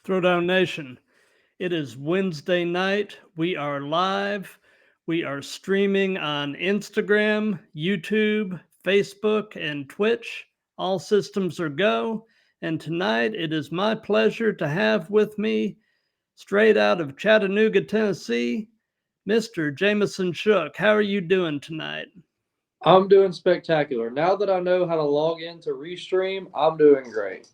Throwdown Nation. It is Wednesday night. We are live. We are streaming on Instagram, YouTube, Facebook, and Twitch. All systems are go. And tonight it is my pleasure to have with me, straight out of Chattanooga, Tennessee, Mr. Jamesen Shook. How are you doing tonight? I'm doing spectacular. Now that I know how to log in to Restream, I'm doing great.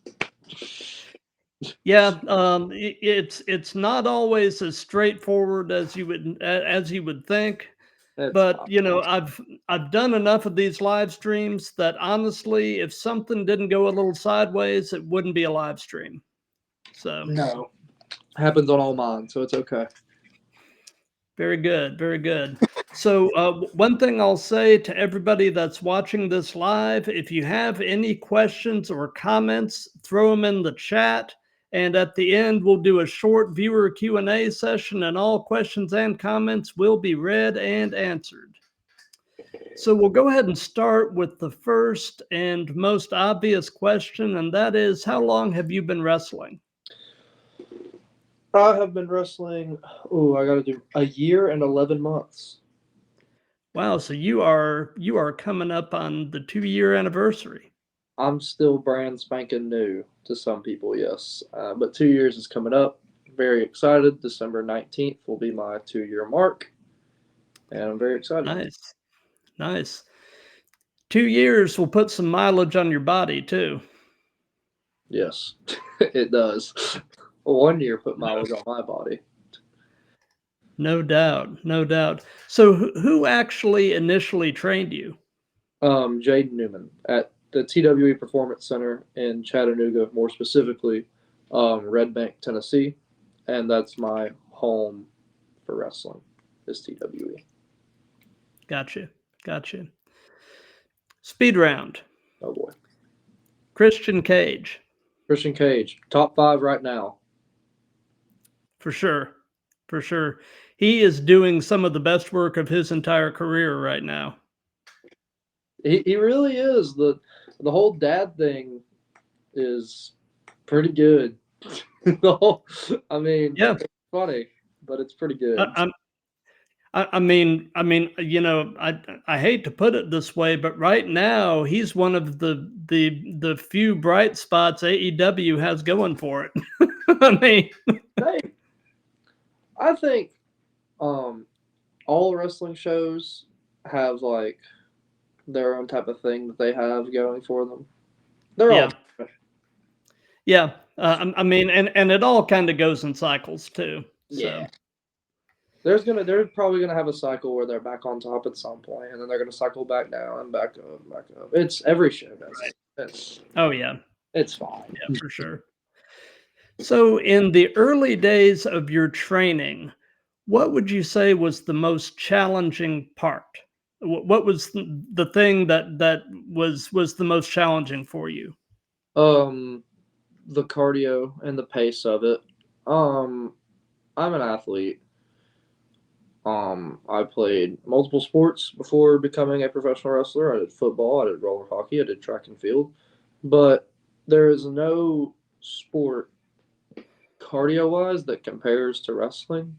Yeah, it's not always as straightforward as you would think. That's But fine. I've done enough of these live streams that honestly, if something didn't go a little sideways, it wouldn't be a live stream. So No, happens on all mine, so it's okay. very good, very good. So one thing I'll say to everybody that's watching this live, if you have any questions or comments, throw them in the chat. And at the end, we'll do a short viewer Q&A session, and all questions and comments will be read and answered. So we'll go ahead and start with the first and most obvious question, and that is, how long have you been wrestling? I have been wrestling. Oh, I got to do a year and 11 months. Wow, so you are coming up on the 2-year anniversary. I'm still brand spanking new to some people, yes, but 2 years is coming up. Very excited. December 19th will be my 2-year mark, and I'm very excited. Nice, nice. 2 years will put some mileage on your body too. Yes, it does. 1 year put mileage on my body. No doubt, no doubt. So who actually initially trained you? Jaden Newman at the TWE Performance Center in Chattanooga, more specifically, Red Bank, Tennessee, and that's my home for wrestling. Is TWE. Gotcha, gotcha. Speed round. Oh boy, Christian Cage. Christian Cage, top 5 right now. For sure. For sure. He is doing some of the best work of his entire career right now. He really is. The whole dad thing is pretty good. I mean, Yeah. it's funny, but it's pretty good. I mean, I hate to put it this way, but right now he's one of the few bright spots AEW has going for it. I mean, Hey, I think all wrestling shows have like their own type of thing that they have going for them. They're all yeah, yeah. I mean, and it all kind of goes in cycles too. So yeah. They're probably gonna have a cycle where they're back on top at some point, and then they're gonna cycle back down and back up, and back up. It's every show does right. it. Oh yeah, It's fine. yeah, for sure. So in the early days of your training, what would you say was the most challenging part? What was the thing that was the most challenging for you? Um, the cardio and the pace of it. Um, I'm an athlete. I played multiple sports before becoming a professional wrestler. I did football, I did roller hockey, I did track and field, but there is no sport cardio wise that compares to wrestling.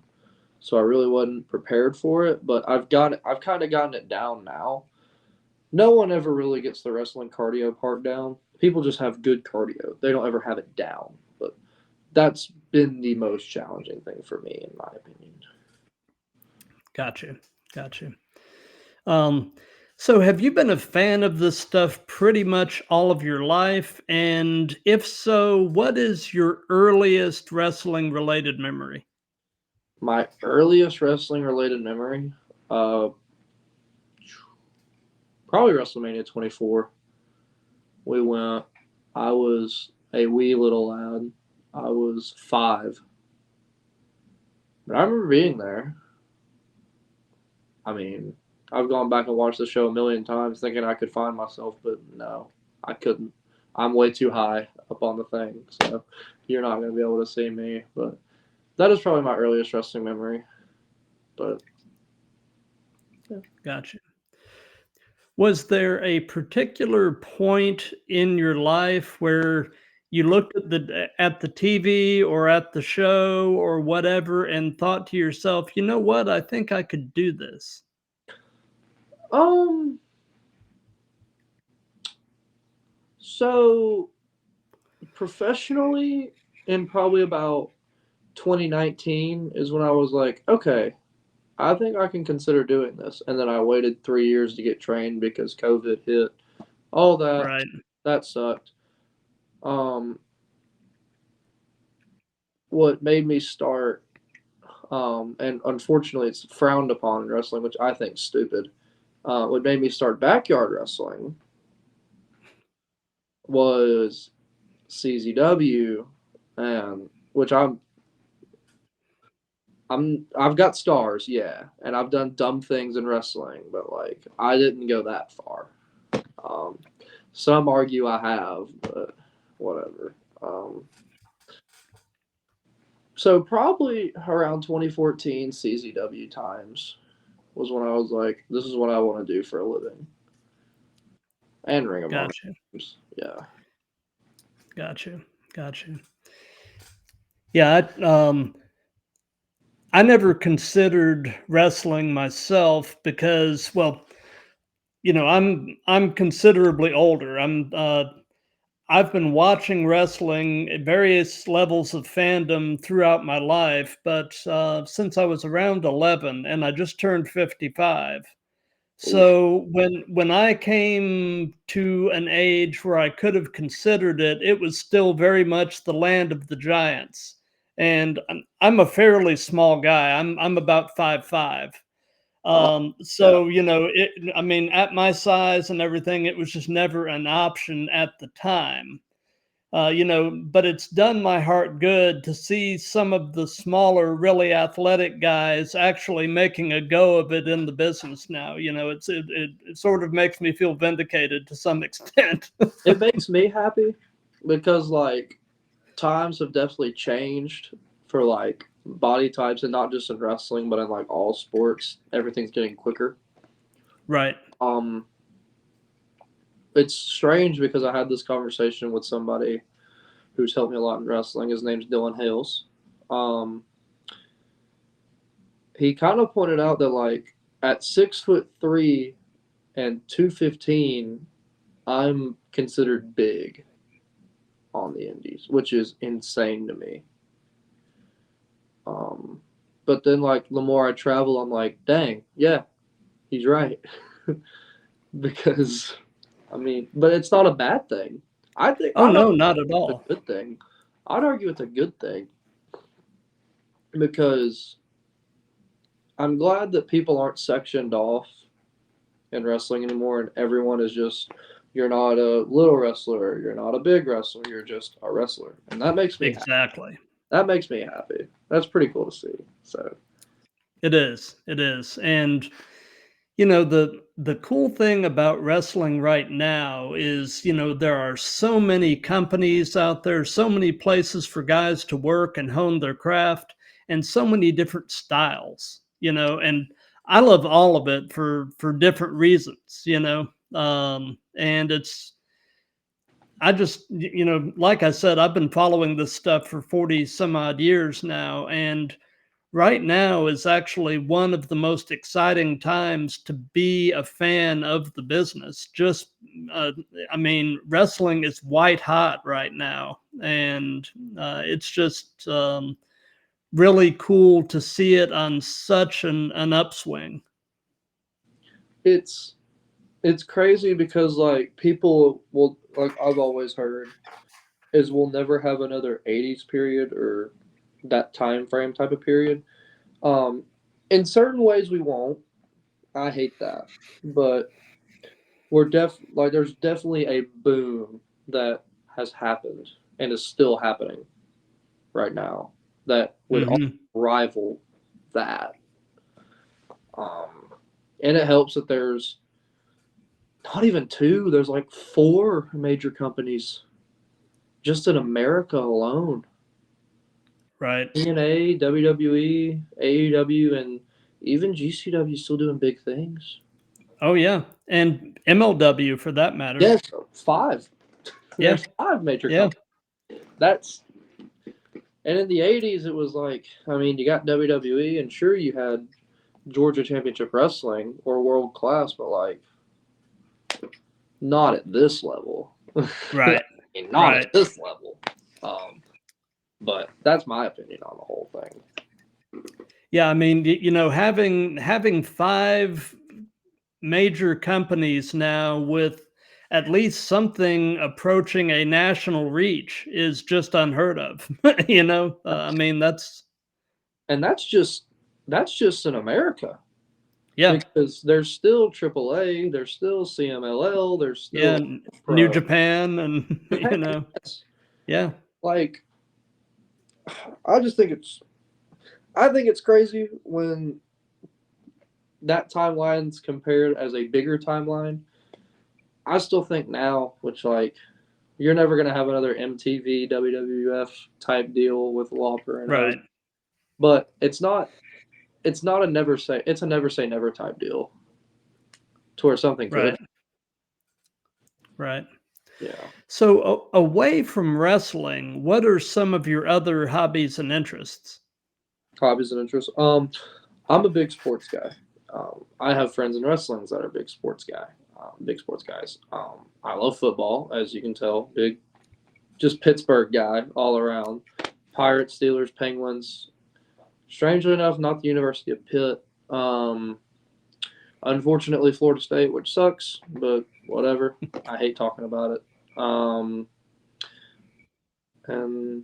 So I really wasn't prepared for it, but I've kind of gotten it down now. No one ever really gets the wrestling cardio part down. People just have good cardio. They don't ever have it down. But that's been the most challenging thing for me, in my opinion. Gotcha, gotcha. Um, so have you been a fan of this stuff pretty much all of your life? And if so, what is your earliest wrestling related memory? My earliest wrestling related memory, uh, probably WrestleMania 24. We went. I was a wee little lad. I was 5. But I remember being there. I mean, I've gone back and watched the show a million times thinking I could find myself, but no, I couldn't. I'm way too high up on the thing, so you're not going to be able to see me. But that is probably my earliest wrestling memory. But yeah. Gotcha. Was there a particular point in your life where you looked at the TV or at the show or whatever and thought to yourself, "You know what? I think I could do this." Um, so professionally, in probably about 2019 is when I was like, okay, I think I can consider doing this. And then I waited 3 years to get trained because COVID hit. All that Right. that sucked. Um, what made me start, and unfortunately it's frowned upon in wrestling, which I think is stupid. What made me start backyard wrestling was CZW, and which I've got stars, yeah, and I've done dumb things in wrestling, but like I didn't go that far. Um, some argue I have, but whatever. So probably around 2014 CZW times was when I was like, this is what I want to do for a living, and Ring of Honor Gotcha. times. Yeah. Gotcha. Gotcha. Yeah, I never considered wrestling myself because, well, I'm considerably older. I've been watching wrestling at various levels of fandom throughout my life, but since I was around 11 and I just turned 55. Oof. So when I came to an age where I could have considered it, it was still very much the land of the giants. And I'm a fairly small guy. I'm about 5'5". Uh, yeah. So I mean, at my size and everything, it was just never an option at the time. But it's done my heart good to see some of the smaller, really athletic guys actually making a go of it in the business now. It sort of makes me feel vindicated to some extent. It makes me happy because like times have definitely changed for like body types, and not just in wrestling but in like all sports. Everything's getting quicker. Right. um it's strange because I had this conversation with somebody who's helped me a lot in wrestling. His name's Dylan Hales. um he kind of pointed out that like at 6'3" and 215 I'm considered big on the indies, which is insane to me. um but then like the more I travel, I'm like, dang, yeah, he's right. Because I mean, but it's not a bad thing. Oh, I'd argue no, not at it's all. a good thing. I'd argue it's a good thing because I'm glad that people aren't sectioned off in wrestling anymore, and everyone is just, you're not a little wrestler, you're not a big wrestler, you're just a wrestler, and that makes me happy. Exactly. That makes me happy. That's pretty cool to see. So It is. It is. And the cool thing about wrestling right now is, there are so many companies out there, so many places for guys to work and hone their craft, and so many different styles, and I love all of it for different reasons, and I just, like I said, I've been following this stuff for 40 some odd years now, and right now is actually one of the most exciting times to be a fan of the business. Uh, I mean, wrestling is white hot right now, and it's just really cool to see it on such an upswing. it's it's crazy because like people will, like I've always heard, is we'll never have another 80s period or that time frame type of period. Um, in certain ways, we won't. I hate that, but there's definitely a boom that has happened and is still happening right now that would Hmm. rival that. Um, and it helps that there's not even two. There's like four major companies just in America alone. Right. TNA, WWE, AEW, and even GCW still doing big things. Oh yeah, and MLW for that matter. Yes, five. Yeah. There's five major Yeah. companies. that's and in the 80s it was like, I mean, you got WWE, and sure you had Georgia Championship Wrestling or world class, but like not at this level. Right. Not Right. at this level. But that's my opinion on the whole thing. Yeah, I mean, having 5 major companies now with at least something approaching a national reach is just unheard of. I mean, And that's just in America. yeah, Because there's still AAA, there's still CMLL, there's yeah, still New Pro. Japan and Yes. yeah, Like I just think it's crazy when that timeline's compared as a bigger timeline. I still think now, which like you're never gonna have another MTV WWF type deal with Lauper and Oz, right, but it's not a never say it's a never say never type deal to where something could. right, right. Yeah. So away from wrestling, what are some of your other hobbies and interests? Hobbies and interests. I'm a big sports guy. I have friends in wrestling that are big sports guys. I love football, as you can tell. Big, just Pittsburgh guy all around. Pirates, Steelers, Penguins. Strangely enough, not the University of Pitt. Unfortunately, Florida State, which sucks, but whatever. I hate talking about it. And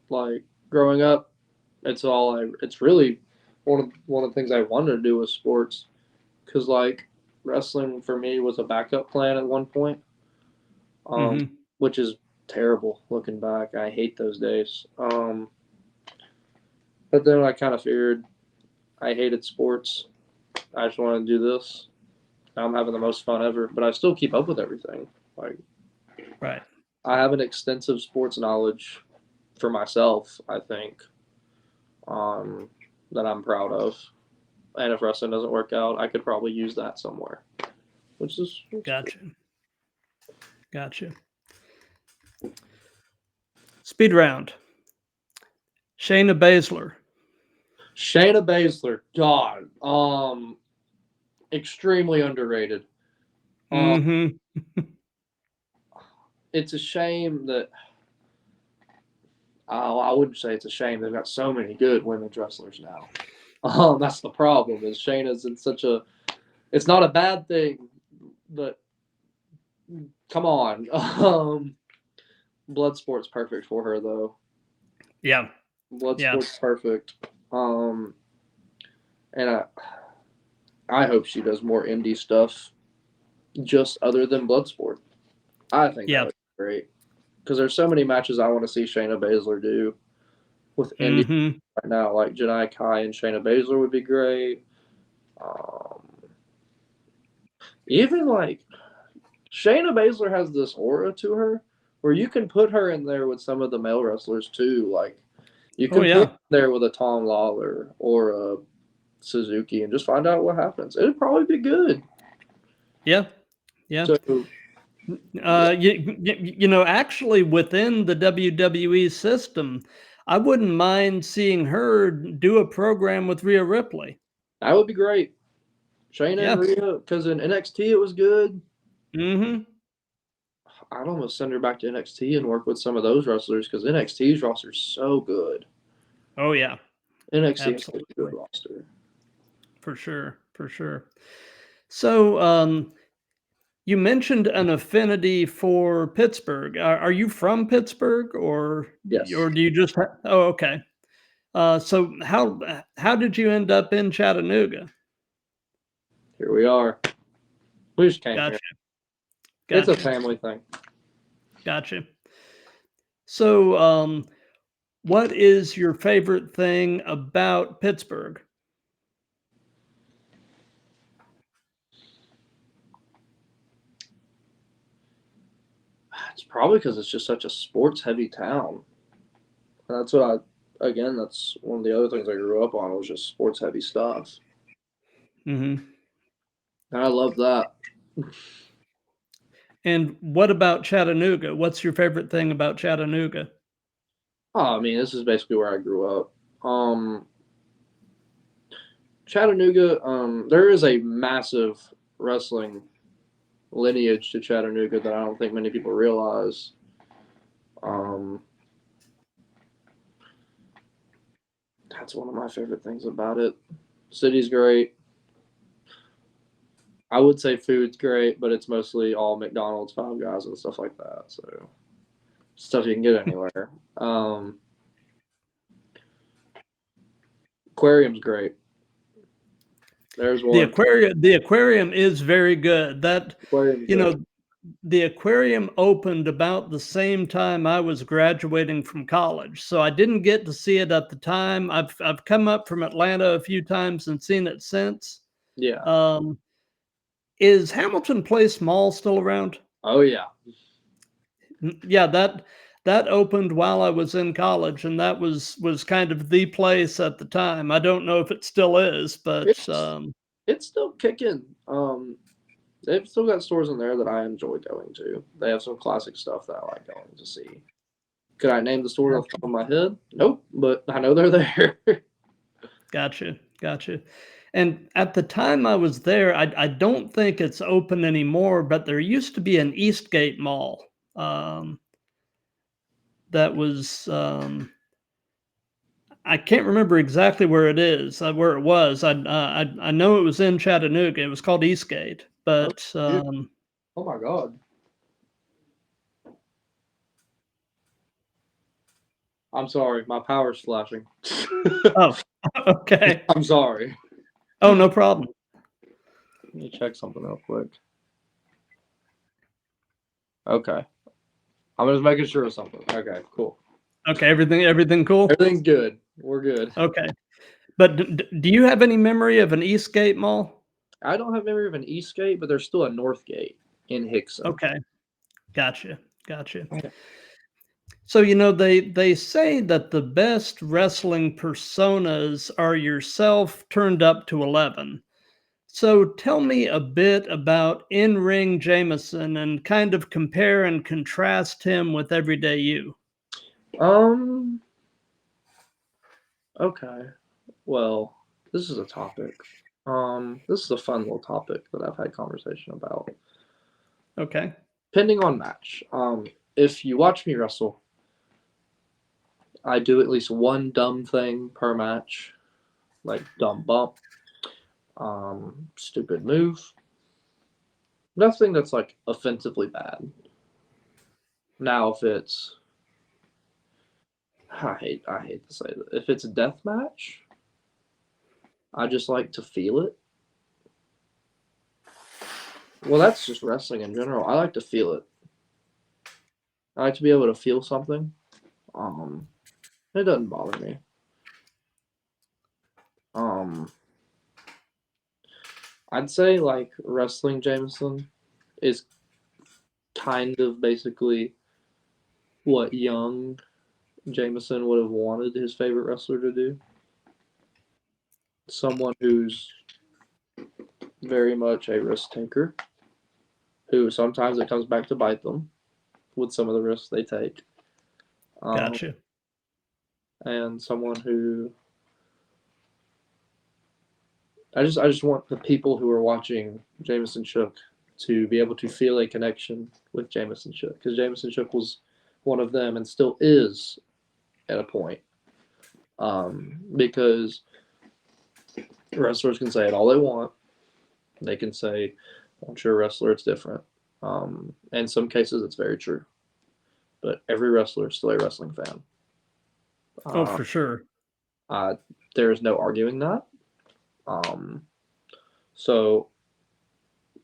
like growing up, it's really one of the things I wanted to do with sports, because like wrestling for me was a backup plan at one point, um, Hmm. which is terrible looking back. I hate those days. But then I kind of figured I hated sports. I just wanted to do this. Now I'm having the most fun ever, but I still keep up with everything. Like Right. I have an extensive sports knowledge for myself, I think, that I'm proud of. And if wrestling doesn't work out, I could probably use that somewhere, which is cool. Gotcha. Gotcha. Speed round. Shayna Baszler. Shayna Baszler, God, extremely underrated. Um, Hmm. it's a shame that I wouldn't say it's a shame. They've got so many good women's wrestlers now. That's the problem. Is Shayna's in such a. It's not a bad thing, but come on. Bloodsport's perfect for her though. Yeah. Yeah. Bloodsport's perfect. And I hope she does more indie stuff, just other than Bloodsport. I think that Yeah. would be great, because there's so many matches I want to see Shayna Baszler do with indie Hmm. right now. Like Janai Kai and Shayna Baszler would be great. Um, Even like Shayna Baszler has this aura to her where you can put her in there with some of the male wrestlers too. Like you Oh can put yeah. her there with a Tom Lawler or a Suzuki and just find out what happens. It'd probably be good. Yeah. Yeah. So yeah, Actually, within the WWE system, I wouldn't mind seeing her do a program with Rhea Ripley. that would be great. Shayna and Yeah. Rhea, because in NXT it was good. Hmm. I'd almost send her back to NXT and work with some of those wrestlers, because NXT's roster is so good. Oh yeah. NXT has a good Absolutely. roster. For sure. For sure. So, you mentioned an affinity for Pittsburgh. Are you from Pittsburgh, Yes, or do you just? Oh, okay. So how did you end up in Chattanooga? here we are. We just came here. Gotcha. It's a Gotcha. family thing. Gotcha. So, what is your favorite thing about Pittsburgh? It's probably because it's just such a sports heavy town. That's what again, that's one of the other things I grew up on was just sports heavy stuff. Hmm. And I love that. And what about Chattanooga? What's your favorite thing about Chattanooga? Oh, I mean, this is basically where I grew up. Um, Chattanooga, there is a massive wrestling lineage to Chattanooga that I don't think many people realize. Um, that's one of my favorite things about it. City's great. I would say food's great, but it's mostly all McDonald's, Five Guys, and stuff like that. So stuff you can get anywhere. Aquarium's great. There's one. The aquarium is very good. That Aquarium's you great. know, the aquarium opened about the same time I was graduating from college. So I didn't get to see it at the time. I've come up from Atlanta a few times and seen it since. Yeah. Um, is Hamilton Place Mall still around? Oh yeah. Yeah, that opened while I was in college, and that was kind of the place at the time. I don't know if it still is, but It's it's still kicking. They've still got stores in there that I enjoy going to. They have some classic stuff that I like going to see. Could I name the stores off the top of my head? Nope, but I know they're there. gotcha, gotcha. And at the time I was there, I don't think it's open anymore, but there used to be an Eastgate Mall um, that was. I can't remember exactly where it is, where it was. I know it was in Chattanooga. It was called Eastgate, Oh, but dude. Oh my god. I'm sorry, my power's flashing. oh, okay. I'm sorry. Oh, no problem. Let me check something real quick. Okay. I'm just making sure of something. Okay, cool. Okay, everything cool? Everything's good. We're good. Okay. But do you have any memory of an Eastgate Mall? I don't have memory of an East Gate, but there's still a North Gate in Hickson. Okay, gotcha, gotcha. Yeah. So, they say that the best wrestling personas are yourself turned up to 11. So tell me a bit about in-ring Jameson and kind of compare and contrast him with everyday you. Um. Okay. Well, this is a topic. This is a fun little topic that I've had conversation about. Okay, Depending on match. If you watch me wrestle, I do at least one dumb thing per match, like dumb bump, stupid move. Nothing that's like offensively bad. Now, if it's I hate to say that. If it's a death match, I just like to feel it. Well, that's just wrestling in general. I like to feel it. I like to be able to feel something. Um, it doesn't bother me. Um, I'd say like wrestling Jameson is kind of basically what young Jameson would have wanted his favorite wrestler to do. Someone who's very much a risk taker, who sometimes it comes back to bite them with some of the risks they take. Um, gotcha. and someone who I just want the people who are watching Jamesen Shook to be able to feel a connection with Jamesen Shook, because Jamesen Shook was one of them and still is at a point. Because wrestlers can say it all they want. They can say, "Once you're a wrestler, it's different." In some cases, it's very true. But every wrestler is still a wrestling fan. Oh, Uh, for sure. uh, there is no arguing that. Um, so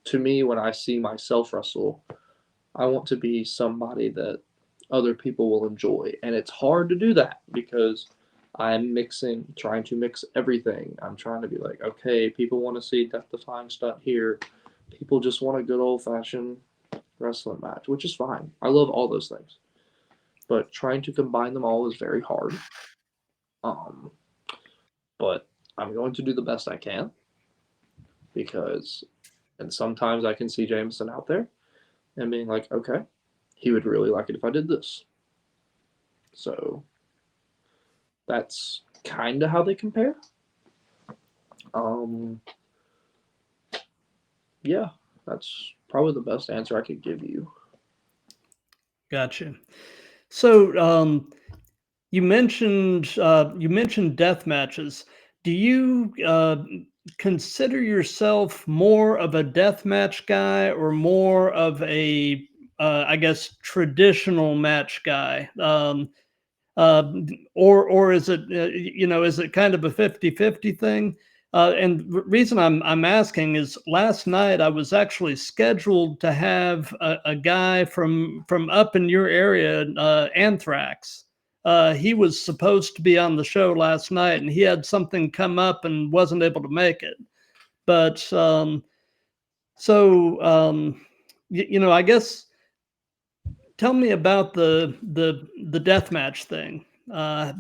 to me, when I see myself wrestle, I want to be somebody that other people will enjoy. And it's hard to do that because I'm trying to mix everything. I'm trying to be like, okay, people want to see death defying stunt here. People just want a good old fashioned wrestling match, which is fine. I love all those things. But trying to combine them all is very hard. Um, but I'm going to do the best I can because, and sometimes I can see Jameson out there. and being like, okay, he would really like it if I did this. So that's kind of how they compare. Um, yeah, that's probably the best answer I could give you. Gotcha. So, you mentioned death matches. Do you consider yourself more of a death match guy or more of a, I guess, traditional match guy? Or is it is it kind of a 50-50 thing? And the reason I'm asking is last night I was actually scheduled to have a guy from up in your area, Anthrax. He was supposed to be on the show last night, and he had something come up and wasn't able to make it. But so I guess tell me about the deathmatch thing. How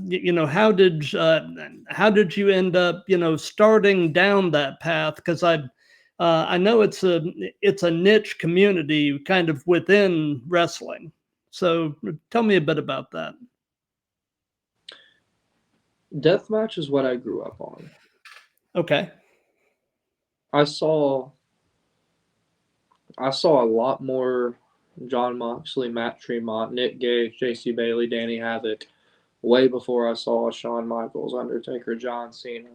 did you end up starting down that path? Because I know it's a niche community kind of within wrestling. So tell me a bit about that. Deathmatch is what I grew up on. Okay. I saw I saw a lot more John Moxley, Matt Tremont, Nick Gage, JC Bailey, Danny Havoc way before I saw Shawn Michaels, Undertaker, John Cena,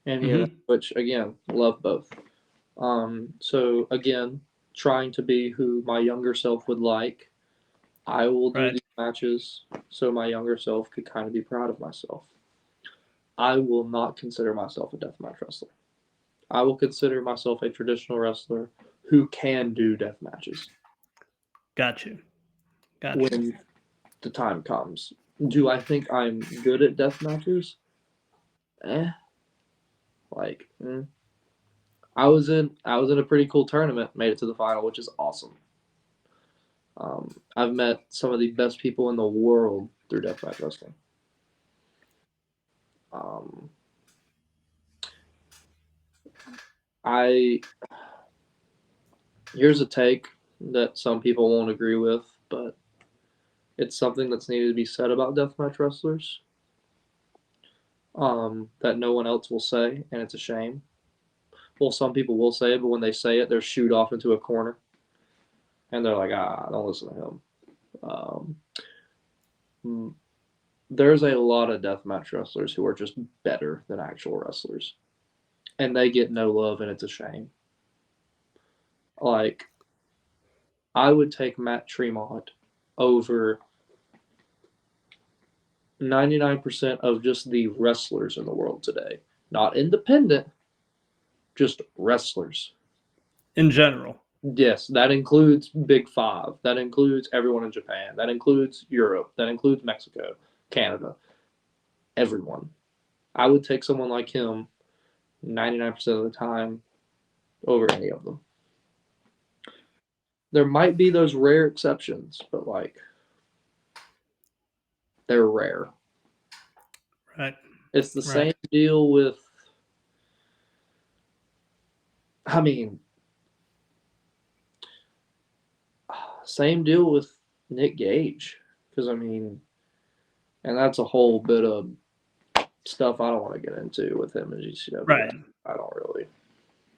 any of that, Hmm. which again, love both. So again, trying to be who my younger self would like, I will do Right. these matches so my younger self could kind of be proud of myself. I will not consider myself a deathmatch wrestler. I will consider myself a traditional wrestler who can do death matches Got you. Got you. when the time comes. Do I think I'm good at death matches? Eh, like I was in a pretty cool tournament, made it to the final, which is awesome. I've met some of the best people in the world through deathmatch wrestling. Um, I Here's a take that some people won't agree with, but it's something that's needed to be said about deathmatch wrestlers. That no one else will say, and it's a shame. Well, some people will say it, but when they say it, they're shooed off into a corner, and they're like, don't listen to him. Um, there's a lot of deathmatch wrestlers who are just better than actual wrestlers, and they get no love, and it's a shame. Like, I would take Matt Tremont over 99% of just the wrestlers in the world today. Not independent, just wrestlers. In general. Yes, that includes Big Five. That includes everyone in Japan. That includes Europe. That includes Mexico, Canada, everyone. I would take someone like him 99% of the time over any of them. There might be those rare exceptions, but like they're rare. Right. It's the Right. same deal with, I mean, same deal with Nick Gage. Because, I mean, and that's a whole bit of stuff I don't want to get into with him and GCW. Right. I don't really,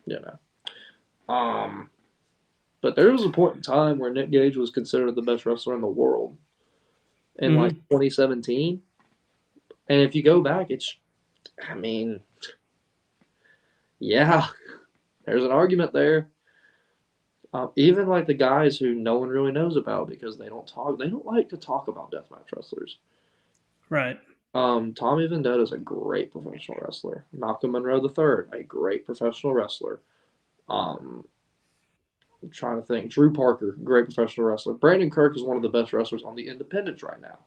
you know. But there was a point in time where Nick Gage was considered the best wrestler in the world in like Hmm. 2017. And if you go back, I mean, yeah, there's an argument there. Even like the guys who no one really knows about because they don't like to talk about deathmatch wrestlers. Right. Tommy Vendetta is a great professional wrestler. Malcolm Monroe III, a great professional wrestler. Um, I'm trying to think. Drew Parker, great professional wrestler. Brandon Kirk is one of the best wrestlers on the independents right now.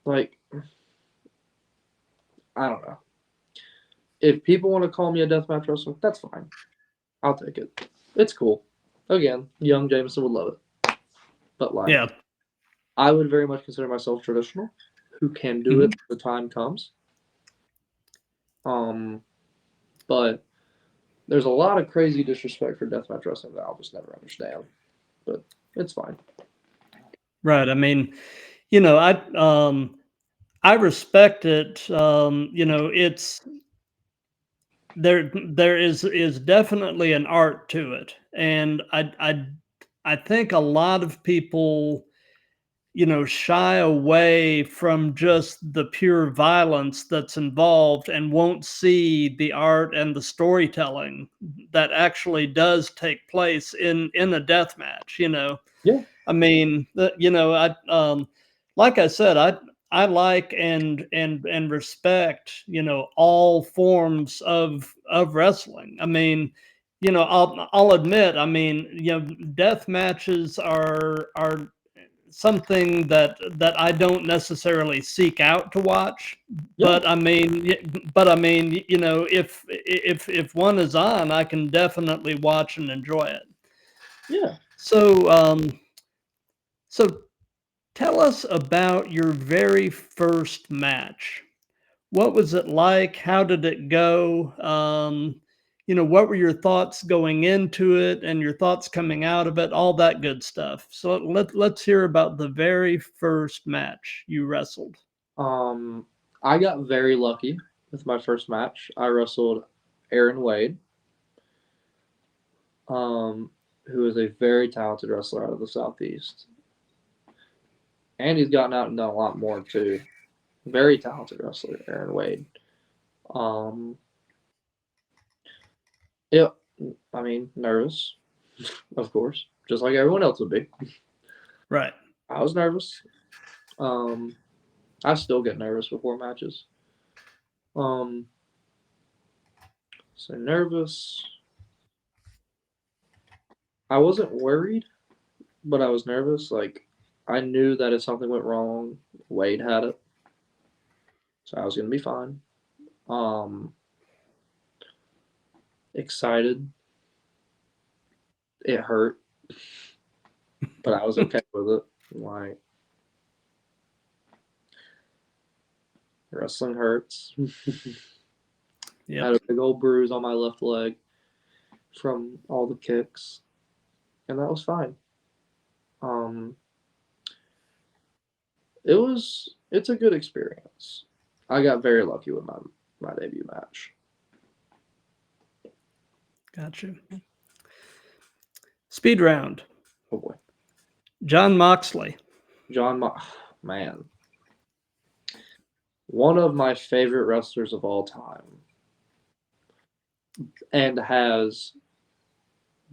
Like, I don't know. If people want to call me a deathmatch wrestler, that's fine. I'll take it. It's cool. Again, young Jameson would love it. But like, Yeah. I would very much consider myself traditional, who can do it Hmm. when the time comes. Um, but there's a lot of crazy disrespect for deathmatch wrestling that I'll just never understand. but it's fine. Right. I mean, you know, I respect it. You know, it's there is definitely an art to it, and I think a lot of people, you know, shy away from just the pure violence that's involved and won't see the art and the storytelling that actually does take place in a death match. You know, Yeah, I mean, you know, like I said, I like and respect, you know, all forms of wrestling. I mean, you know, I'll admit, I mean, you know, death matches are something that I don't necessarily seek out to watch. yeah, But I mean, you know, if one is on, I can definitely watch and enjoy it. yeah. So, so tell us about your very first match. What was it like? How did it go? You know, what were your thoughts going into it and your thoughts coming out of it? All that good stuff. So let's hear about the very first match you wrestled. Um, I got very lucky with my first match. I wrestled Aaron Wade, um, who is a very talented wrestler out of the Southeast. And he's gotten out and done a lot more too. Very talented wrestler, Aaron Wade. Um, yeah, I mean, nervous, of course, just like everyone else would be. Right. I was nervous. Um, I still get nervous before matches. Um, so nervous. I wasn't worried, but I was nervous. Like, I knew that if something went wrong, Wade had it, so I was gonna be fine. Um, Excited. It hurt, but I was okay with it. Like, wrestling hurts. I Yep. had a big old bruise on my left leg from all the kicks, and that was fine. Um, it's a good experience. I got very lucky with my debut match. Gotcha. Speed round. Oh boy, John Moxley. Man, one of my favorite wrestlers of all time, and has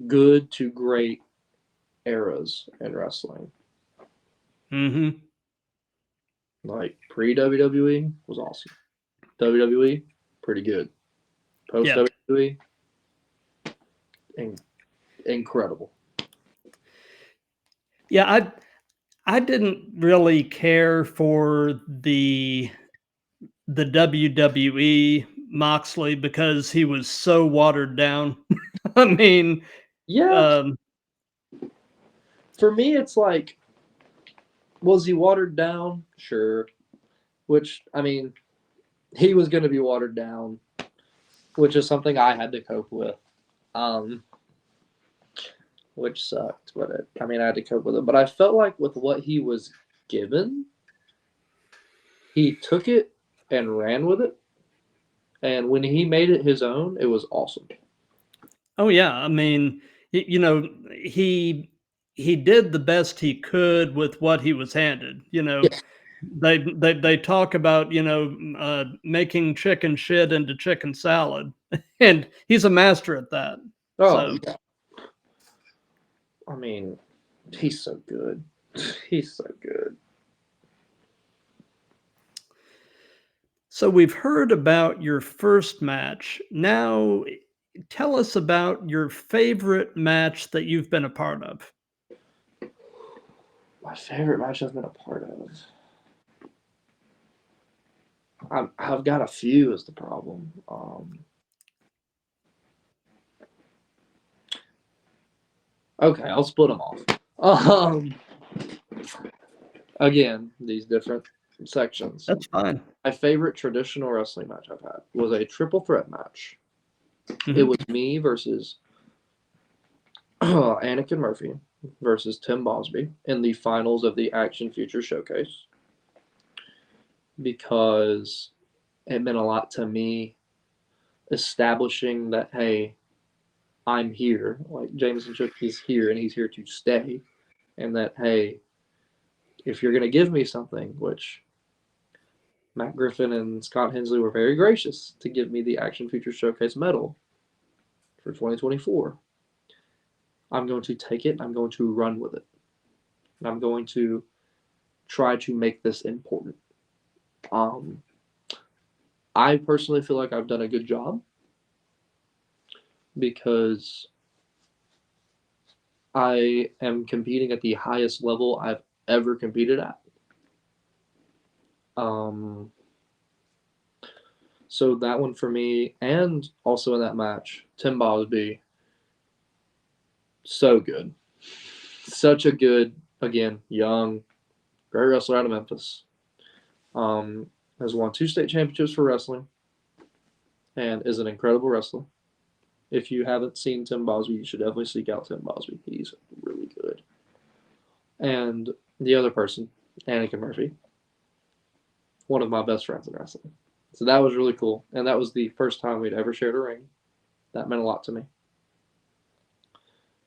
good to great eras in wrestling. Mm-hmm. Like pre WWE was awesome. WWE pretty good. Post Yep. WWE incredible. Yeah, I didn't really care for the WWE Moxley because he was so watered down. I mean, Yeah, um, for me it's like, was he watered down? Sure. Which, I mean, he was going to be watered down, which is something I had to cope with, um, which sucked. But I mean, I had to cope with it. But I felt like with what he was given, he took it and ran with it. And when he made it his own, it was awesome. oh yeah, I mean, you know, he did the best he could with what he was handed. You know, Yeah. they talk about, you know, making chicken shit into chicken salad, and he's a master at that. Oh, So yeah. I mean, he's so good. He's so good. so we've heard about your first match. Now tell us about your favorite match that you've been a part of. My favorite match I've been a part of. I've got a few, is the problem. Okay, I'll split them off. Um, Again, these different sections. That's fine. My favorite traditional wrestling match I've had was a triple threat match. It Mhm. was me versus Anakin Murphy. versus Tim Bosby in the finals of the Action Future Showcase because it meant a lot to me establishing that, hey, I'm here. Like Jamesen Shook, he's here and he's here to stay. And that, hey, if you're going to give me something, which Matt Griffin and Scott Hensley were very gracious to give me the Action Future Showcase medal for 2024, I'm going to take it. I'm going to run with it. And I'm going to try to make this important. I personally feel like I've done a good job because I am competing at the highest level I've ever competed at. So that one for me, and also in that match, Tim Bosby, so good. Such a good, again, young, great wrestler out of Memphis. Has won 2 state championships for wrestling and is an incredible wrestler. If you haven't seen Tim Bosby, you should definitely seek out Tim Bosby. He's really good. And the other person, Anakin Murphy, one of my best friends in wrestling. So that was really cool. And that was the first time we'd ever shared a ring. That meant a lot to me.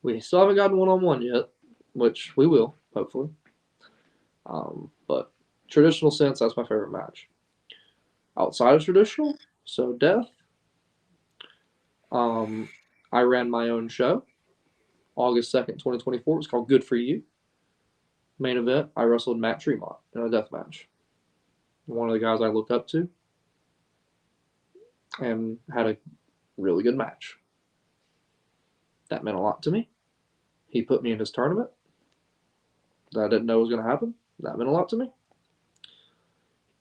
We still haven't gotten one-on-one yet, which we will, hopefully. But traditional sense, that's my favorite match. Outside of traditional, so death, I ran my own show, August 2nd, 2024. It's called Good For You. Main event, I wrestled Matt Tremont in a death match. One of the guys I look up to, and had a really good match. That meant a lot to me. He put me in his tournament that I didn't know was going to happen. That meant a lot to me.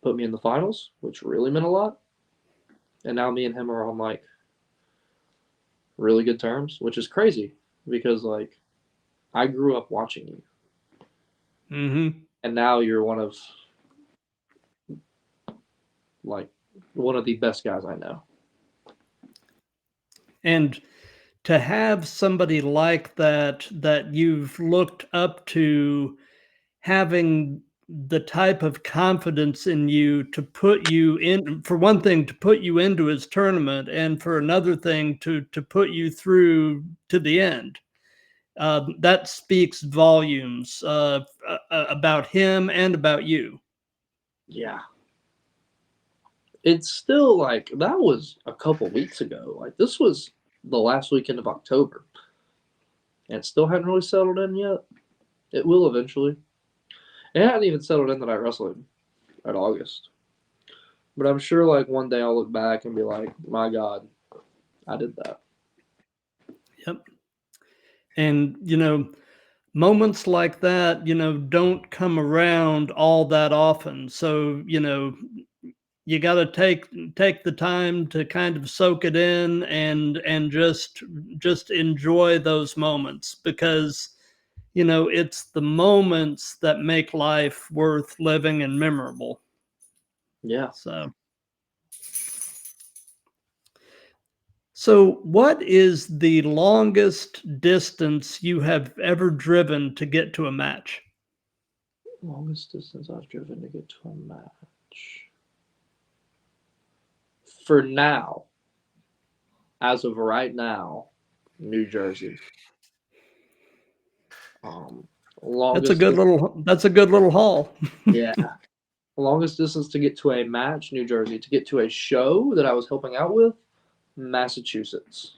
Put me in the finals, which really meant a lot. And now me and him are on like really good terms, which is crazy because like I grew up watching you. And now you're one of the best guys I know. And to have somebody like that you've looked up to having the type of confidence in you to put you in, for one thing, to put you into his tournament, and for another thing, to put you through to the end. That speaks volumes about him and about you. Yeah. It's still like, that was a couple weeks ago. Like, this was the last weekend of October. And it still hadn't really settled in yet. It will eventually. It hadn't even settled in that I wrestled at August. But I'm sure like one day I'll look back and be like, my God, I did that. Yep. And, moments like that, don't come around all that often. So, you got to take the time to kind of soak it in and just enjoy those moments, because it's the moments that make life worth living and memorable. Yeah. So what is the longest distance you have ever driven to get to a match? Longest distance I've driven to get to a match. For now, as of right now, New Jersey. That's a good little haul. Yeah. Longest distance to get to a match, New Jersey. To get to a show that I was helping out with, Massachusetts.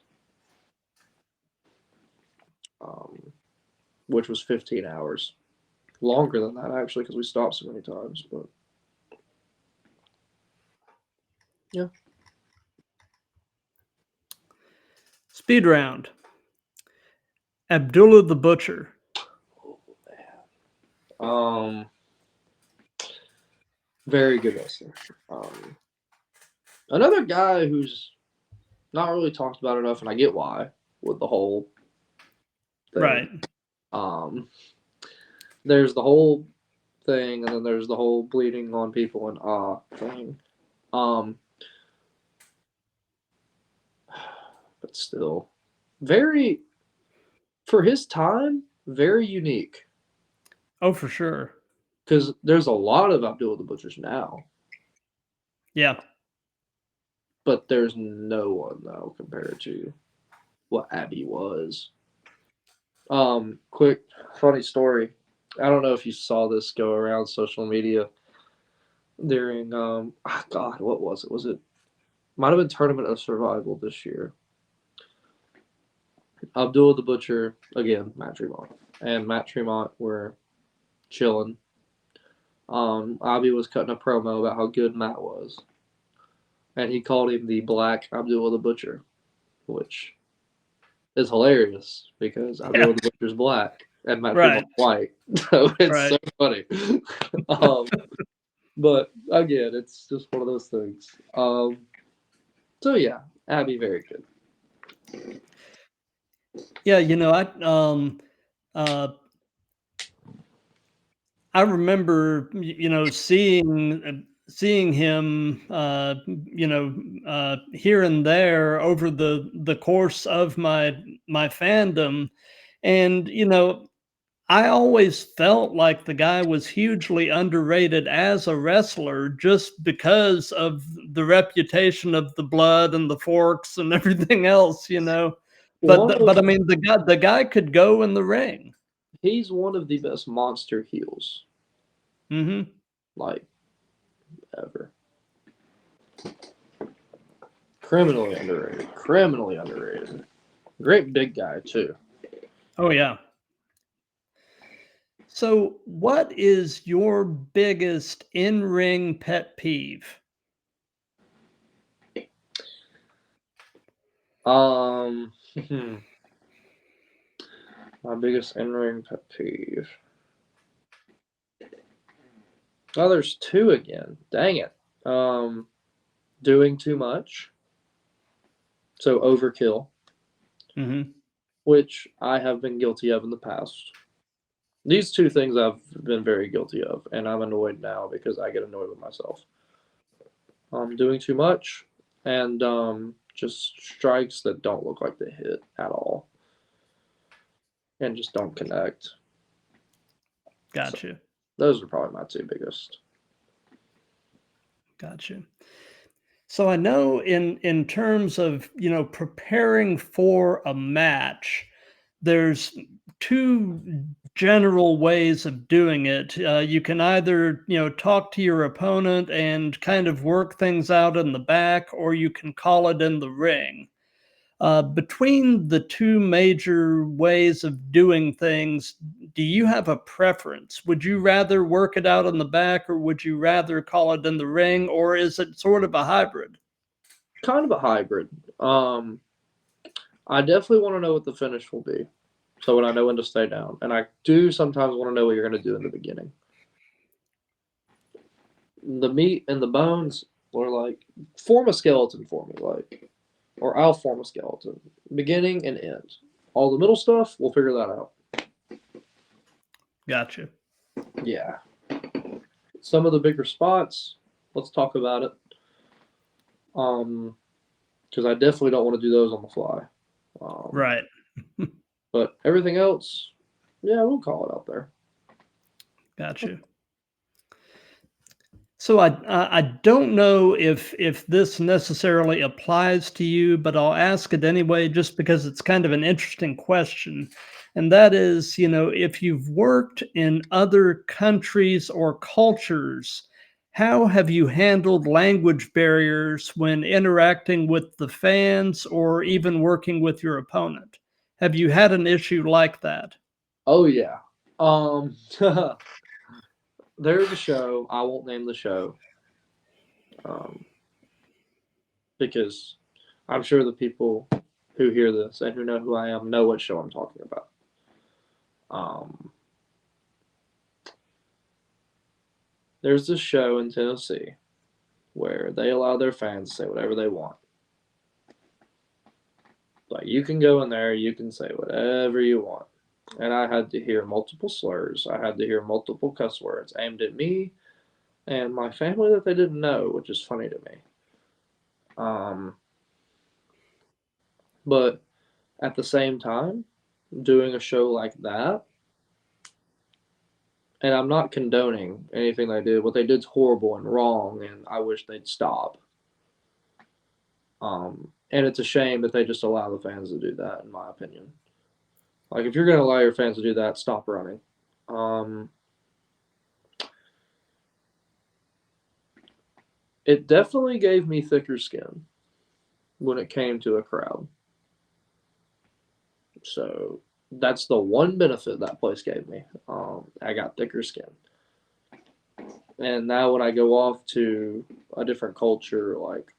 Which was 15 hours. Longer than that, actually, because we stopped so many times. But yeah. Speed round. Abdullah the Butcher. Very good wrestler. Another guy who's not really talked about enough, and I get why, with the whole thing. Right. There's the whole thing, and then there's the whole bleeding on people and thing. But still, very, for his time, very unique. Oh, for sure. Because there's a lot of Abdullah the Butchers now, Yeah. but there's no one though compared to what Abby was. Quick funny story. I don't know if you saw this go around social media during God, what was it? Was it might have been Tournament of Survival this year. Abdullah the Butcher again, Matt Tremont, and Matt Tremont were chilling. Abby was cutting a promo about how good Matt was, and he called him the Black Abdullah the Butcher, which is hilarious because Yeah. Abdullah the Butcher's black and Matt Right. Tremont's white, so it's Right. so funny. um, but again, it's just one of those things. So yeah, Abby very good. Yeah. Uh, I remember, seeing him, here and there over the course of my fandom, and I always felt like the guy was hugely underrated as a wrestler just because of the reputation of the blood and the forks and everything else, One But of I mean, the guy could go in the ring. He's one of the best monster heels Hmm. like ever. Criminally underrated. Criminally underrated. Great big guy too. Oh yeah. So, what is your biggest in-ring pet peeve? Um, my biggest in-ring pet peeve. Oh, there's two again. Dang it. Um, Doing too much. So overkill, Hmm. which I have been guilty of in the past. These two things I've been very guilty of, and I'm annoyed now because I get annoyed with myself. Doing too much, and just strikes that don't look like they hit at all, and just don't connect. So Gotcha. those are probably my two biggest. Gotcha. So I know in terms of, preparing for a match, there's two general ways of doing it. You can either, talk to your opponent and kind of work things out in the back, or you can call it in the ring. Between the two major ways of doing things, do you have a preference? Would you rather work it out in the back, or would you rather call it in the ring, or is it sort of a hybrid? Kind of a hybrid. I definitely want to know what the finish will be, so when I know when to stay down, and I do sometimes want to know what you're going to do in the beginning. The meat and the bones are like form a skeleton for me, like, or I'll form a skeleton, beginning and end. All the middle stuff, we'll figure that out. Gotcha. Yeah, some of the bigger spots, let's talk about it. Um, because I definitely don't want to do those on the fly. Um, Right. but everything else, yeah, we'll call it out there. Gotcha. So I don't know if this necessarily applies to you, but I'll ask it anyway, just because it's kind of an interesting question. And that is, if you've worked in other countries or cultures, how have you handled language barriers when interacting with the fans or even working with your opponent? Have you had an issue like that? Oh yeah. Um, there's a show. I won't name the show. Um, because I'm sure the people who hear this and who know who I am know what show I'm talking about. Um, there's this show in Tennessee where they allow their fans to say whatever they want. Like you can go in there, you can say whatever you want. And I had to hear multiple slurs. I had to hear multiple cuss words aimed at me and my family that they didn't know, which is funny to me. Um, but at the same time, doing a show like that, and I'm not condoning anything they did. What they did's horrible and wrong, and I wish they'd stop. And it's a shame that they just allow the fans to do that, in my opinion. Like, if you're going to allow your fans to do that, stop running. It definitely gave me thicker skin when it came to a crowd. So that's the one benefit that place gave me. I got thicker skin. And now when I go off to a different culture, like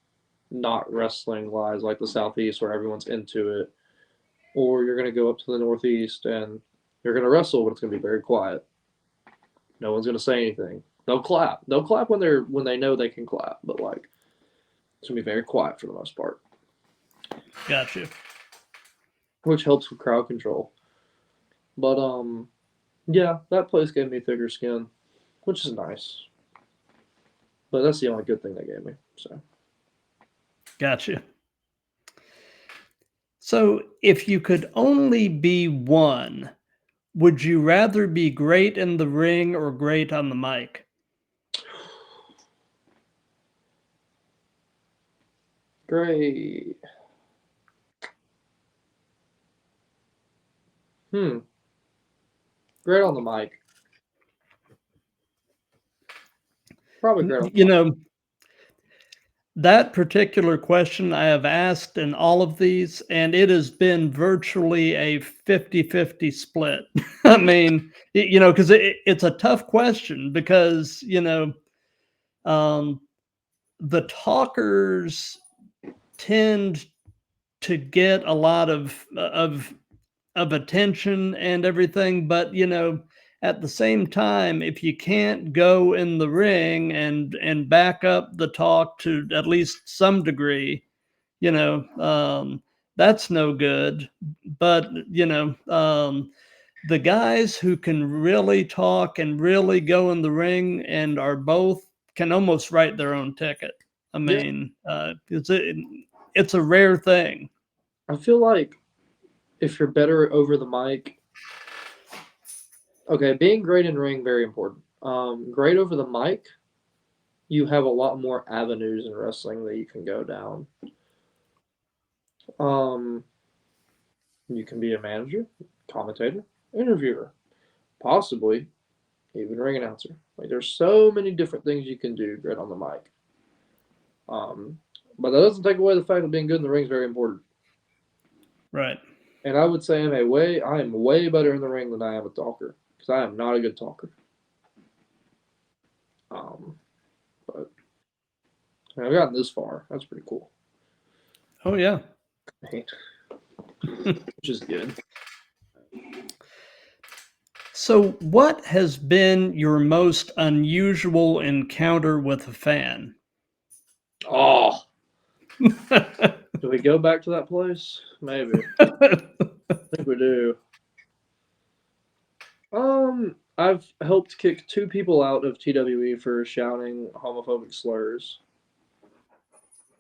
not wrestling wise, like the Southeast where everyone's into it, or you're going to go up to the Northeast and you're going to wrestle, but it's going to be very quiet. No one's going to say anything. They'll clap. They'll clap when they know they can clap, but like it's going to be very quiet for the most part. Gotcha. Which helps with crowd control. But yeah, that place gave me thicker skin, which is nice. But that's the only good thing they gave me. So Gotcha. So, if you could only be one, would you rather be great in the ring or great on the mic? great. Great on the mic. Probably great on the You mic. know, that particular question I have asked in all of these, and it has been virtually a 50-50 split. I mean, because it's a tough question because, the talkers tend to get a lot of attention and everything, but at the same time, if you can't go in the ring and back up the talk to at least some degree, that's no good. But the guys who can really talk and really go in the ring and are both can almost write their own ticket. I Yeah, mean, it's a rare thing. I feel like if you're better over the mic, okay, being great in ring very important. Great over the mic, you have a lot more avenues in wrestling that you can go down. Um, you can be a manager, commentator, interviewer, possibly even ring announcer. Like there's so many different things you can do great on the mic. But that doesn't take away the fact that being good in the ring is very important. Right. And I would say I am way better in the ring than I am a talker because I am not a good talker. But I've gotten this far. That's pretty cool. Oh yeah. Which is good. So, what has been your most unusual encounter with a fan? Oh, do we go back to that place? Maybe. I think we do. I've helped kick 2 people out of TWE for shouting homophobic slurs.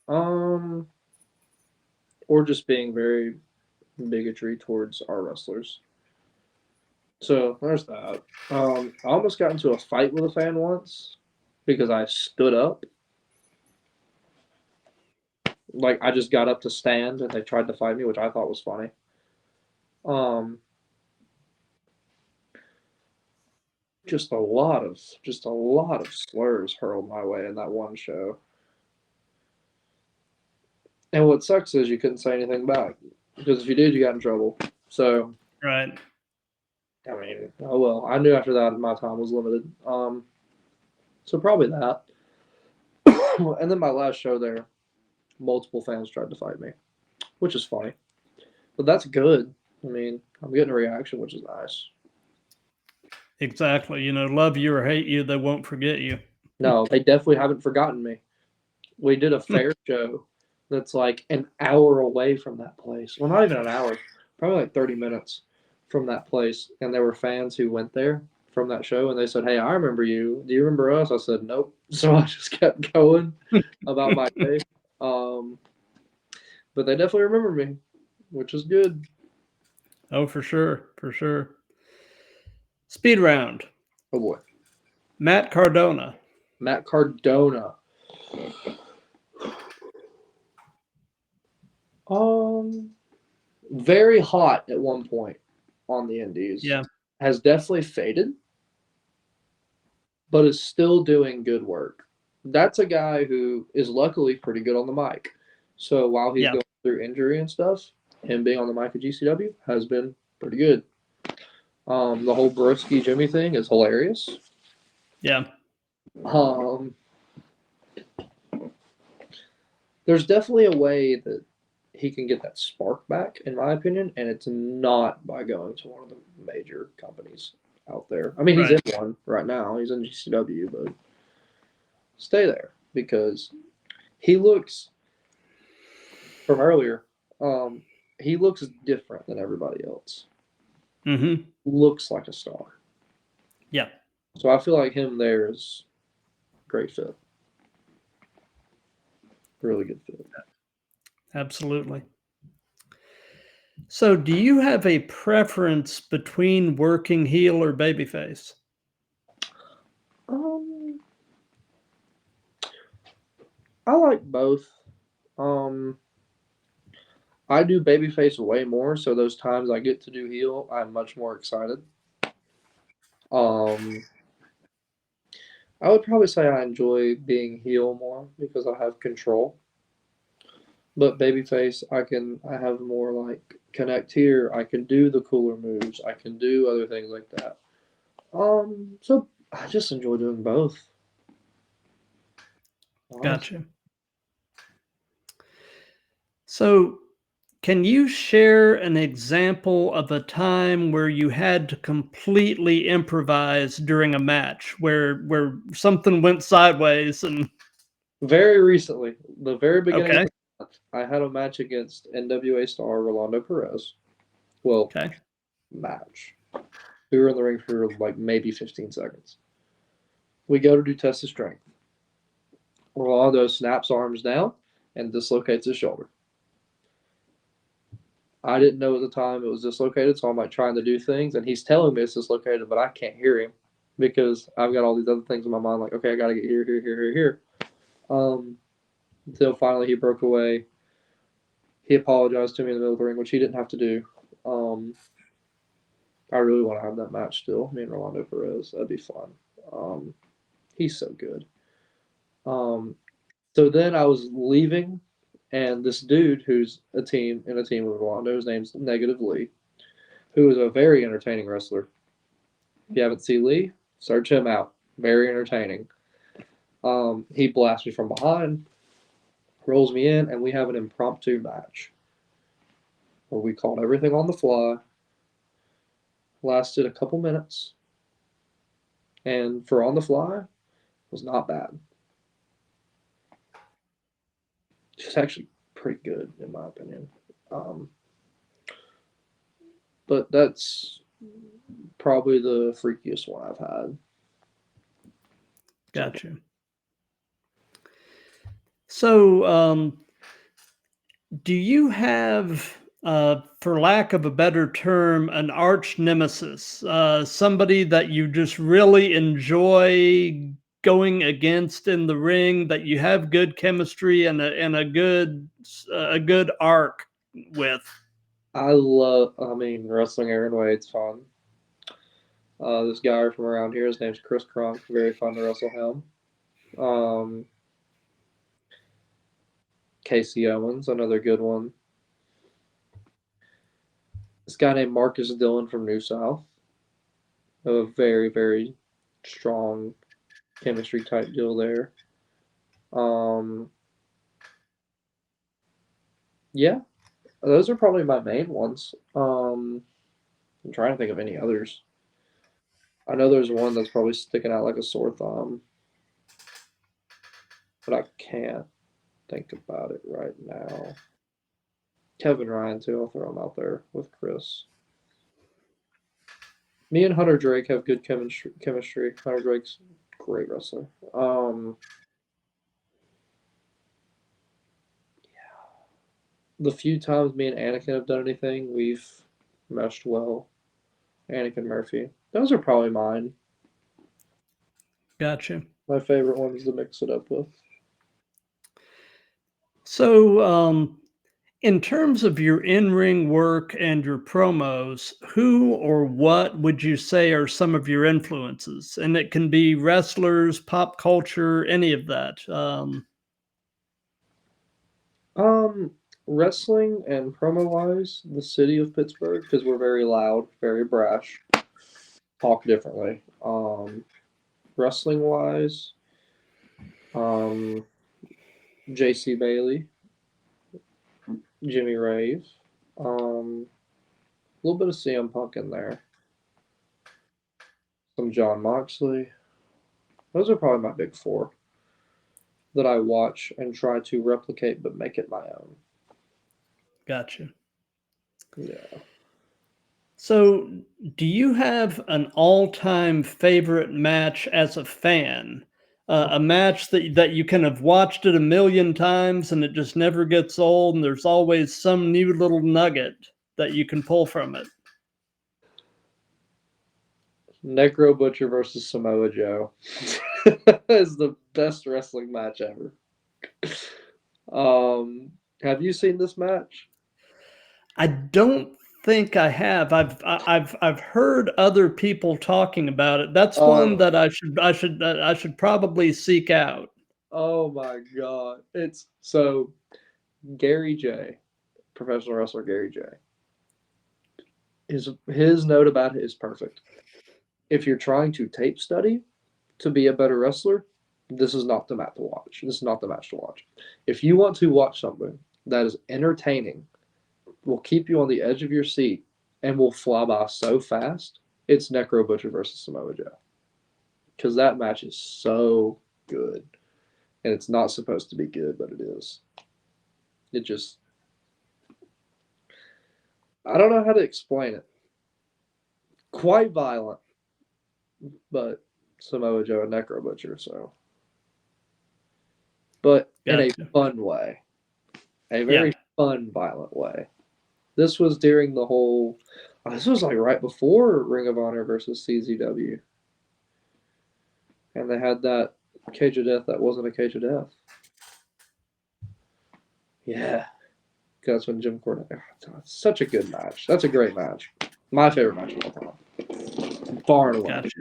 Or just being very bigotry towards our wrestlers. So there's that. I almost got into a fight with a fan once because I stood up. Like I just got up to stand and they tried to fight me, which I thought was funny. Just a lot of slurs hurled my way in that one show. And what sucks is you couldn't say anything back because if you did, you got in trouble. So Right. I mean, oh well. I knew after that my time was limited. So probably that. And then my last show there, multiple fans tried to fight me, which is funny. But that's good. I mean, I'm getting a reaction, which is nice. Exactly. Love you or hate you, they won't forget you. No, they definitely haven't forgotten me. We did a fair show that's like an hour away from that place. Well, not even an hour, probably like 30 minutes from that place. And there were fans who went there from that show and they said, "Hey, I remember you. Do you remember us?" I said, "Nope." So I just kept going about my day. But they definitely remember me, which is good. Oh, for sure. For sure. Speed round. Oh boy. Matt Cardona. Matt Cardona. Very hot at one point on the Indies. Yeah. Has definitely faded, but is still doing good work. That's a guy who is luckily pretty good on the mic. So while he's Yeah. going through injury and stuff, him being on the mic at GCW has been pretty good. The whole Broski Jimmy thing is hilarious. Yeah. Um, there's definitely a way that he can get that spark back, in my opinion, and it's not by going to one of the major companies out there. I mean, he's Right. in one right now. He's in GCW, but stay there because he looks from earlier. Um, he looks different than everybody else. Mm-hmm. Looks like a star. Yeah. So I feel like him there is great fit. Really good fit. Absolutely. So, do you have a preference between working heel or babyface? Um, I like both. Um, I do babyface way more, so those times I get to do heel, I'm much more excited. Um, I would probably say I enjoy being heel more because I have control. But babyface, I have more like connect here. I can do the cooler moves. I can do other things like that. So I just enjoy doing both. Honestly. Gotcha. So, can you share an example of a time where you had to completely improvise during a match, where something went sideways and Very recently, the very beginning of okay, the month, I had a match against NWA star Rolando Perez. Well, okay, match. We were in the ring for like maybe 15 seconds. We go to do test of strength. Rolando snaps arms down and dislocates his shoulder. I didn't know at the time it was dislocated, so I'm like trying to do things, and he's telling me it's dislocated, but I can't hear him because I've got all these other things in my mind. Like, okay, I got to get here, here, here, here, here. Until finally he broke away. He apologized to me in the middle of the ring, which he didn't have to do. Um, I really want to have that match still. Me and Rolando Perez, that'd be fun. Um, he's so good. Um, so then I was leaving, and this dude who's in a team with Rolando, his name's Negative Lee, who is a very entertaining wrestler. If you haven't seen Lee, search him out. Very entertaining. He blasts me from behind, rolls me in, and we have an impromptu match where we called everything on the fly. Lasted a couple minutes, and for on the fly, was not bad. It's actually pretty good in my opinion. Um, but that's probably the freakiest one I've had. So gotcha. So, do you have, for lack of a better term, an arch nemesis, somebody that you just really enjoy going against in the ring, that you have good chemistry and a good arc with? I mean, wrestling Aaron Wade's fun. This guy from around here, his name's Chris Kronk. Very fun to wrestle him. Casey Owens, another good one. This guy named Marcus Dillon from New South. A very, very strong chemistry type deal there. Um, yeah, those are probably my main ones. I'm trying to think of any others. I know there's one that's probably sticking out like a sore thumb, but I can't think about it right now. Kevin Ryan too. I'll throw him out there with Chris. Me and Hunter Drake have good chemistry. Hunter Drake's a great wrestler. The few times me and Anakin have done anything, we've meshed well. Anakin Murphy. Those are probably mine. Gotcha. My favorite ones to mix it up with. So, in terms of your in-ring work and your promos, who or what would you say are some of your influences? And it can be wrestlers, pop culture, any of that. Wrestling and promo wise, the city of Pittsburgh, because we're very loud, very brash, talk differently. Wrestling wise, um, JC Bailey, Jimmy Rave, a little bit of CM Punk in there, some John Moxley. Those are probably my big four that I watch and try to replicate but make it my own. Gotcha. Yeah. So, do you have an all-time favorite match as a fan? A match that you can have watched it a million times and it just never gets old, and there's always some new little nugget that you can pull from it. Necro Butcher versus Samoa Joe is the best wrestling match ever. Have you seen this match? I don't think I have. I've heard other people talking about it. That's one Oh, that I should probably seek out. oh my God! It's so Gary J, professional wrestler Gary J. His note about it is perfect. If you're trying to tape study to be a better wrestler, this is not the match to watch. This is not the match to watch. If you want to watch something that is entertaining, will keep you on the edge of your seat, and will fly by so fast, it's Necro Butcher versus Samoa Joe. Because that match is so good. And it's not supposed to be good, but it is. It just, I don't know how to explain it. Quite violent, but Samoa Joe and Necro Butcher, so. But in a Gotcha. fun way, a Yeah. very fun, violent way. This was during the whole. This was like right before Ring of Honor versus CZW, and they had that cage of death that wasn't a cage of death. Yeah, that's when Jim Cornette. Oh, such a good match. That's a great match. My favorite match of all time, far and away. Gotcha.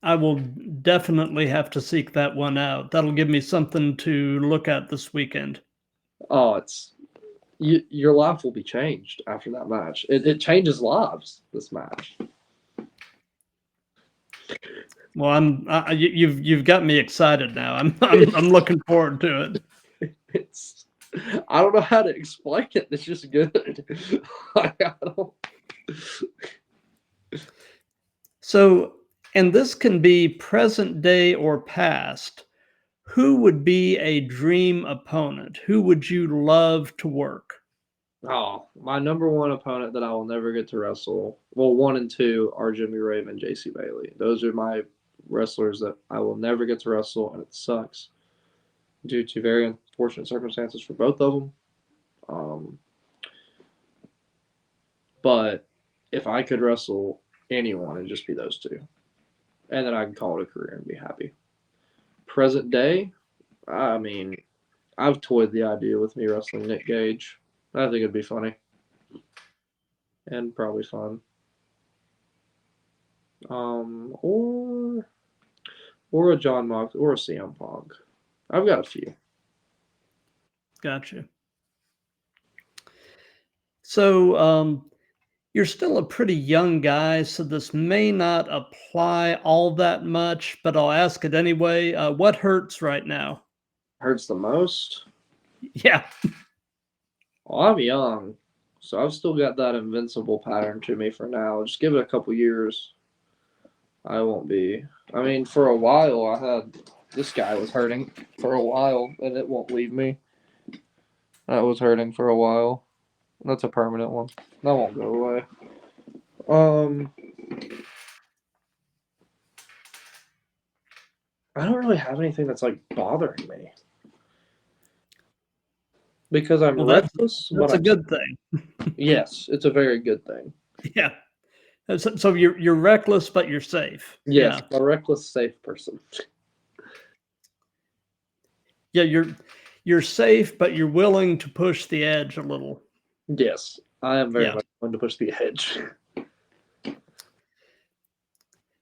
I will definitely have to seek that one out. That'll give me something to look at this weekend. Oh, it's your life will be changed after that match. It changes lives. This match. Well, you've got me excited now. I'm looking forward to it. It's I don't know how to explain it. It's just good. I don't. So, and this can be present day or past. Who would be a dream opponent? Who would you love to work? Oh, my number one opponent that I will never get to wrestle. Well, one and two are Jimmy Rave and JC Bailey. Those are my wrestlers that I will never get to wrestle, and it sucks due to very unfortunate circumstances for both of them. Um, but if I could wrestle anyone, it'd just be those two, and then I can call it a career and be happy. Present day, I mean, I've toyed the idea with me wrestling Nick Gage. I think it'd be funny and probably fun. Or a John Mox or a CM Punk. I've got a few. Gotcha. So, you're still a pretty young guy, so this may not apply all that much, but I'll ask it anyway. What hurts right now? Hurts the most. Yeah. Well, I'm young, so I've still got that invincible pattern to me for now. Just give it a couple years. I won't be. I mean, for a while, I had this guy was hurting for a while, and it won't leave me. That was hurting for a while. That's a permanent one. That won't go away. Um, I don't really have anything that's like bothering me because I'm Well, restless, but that's a I'm good thing. yes, it's a very good thing. Yeah. So you're reckless, but you're safe. Yes, Yeah. a reckless, safe person. Yeah, you're safe, but you're willing to push the edge a little. Yes, I am very Yeah. much going to push the edge.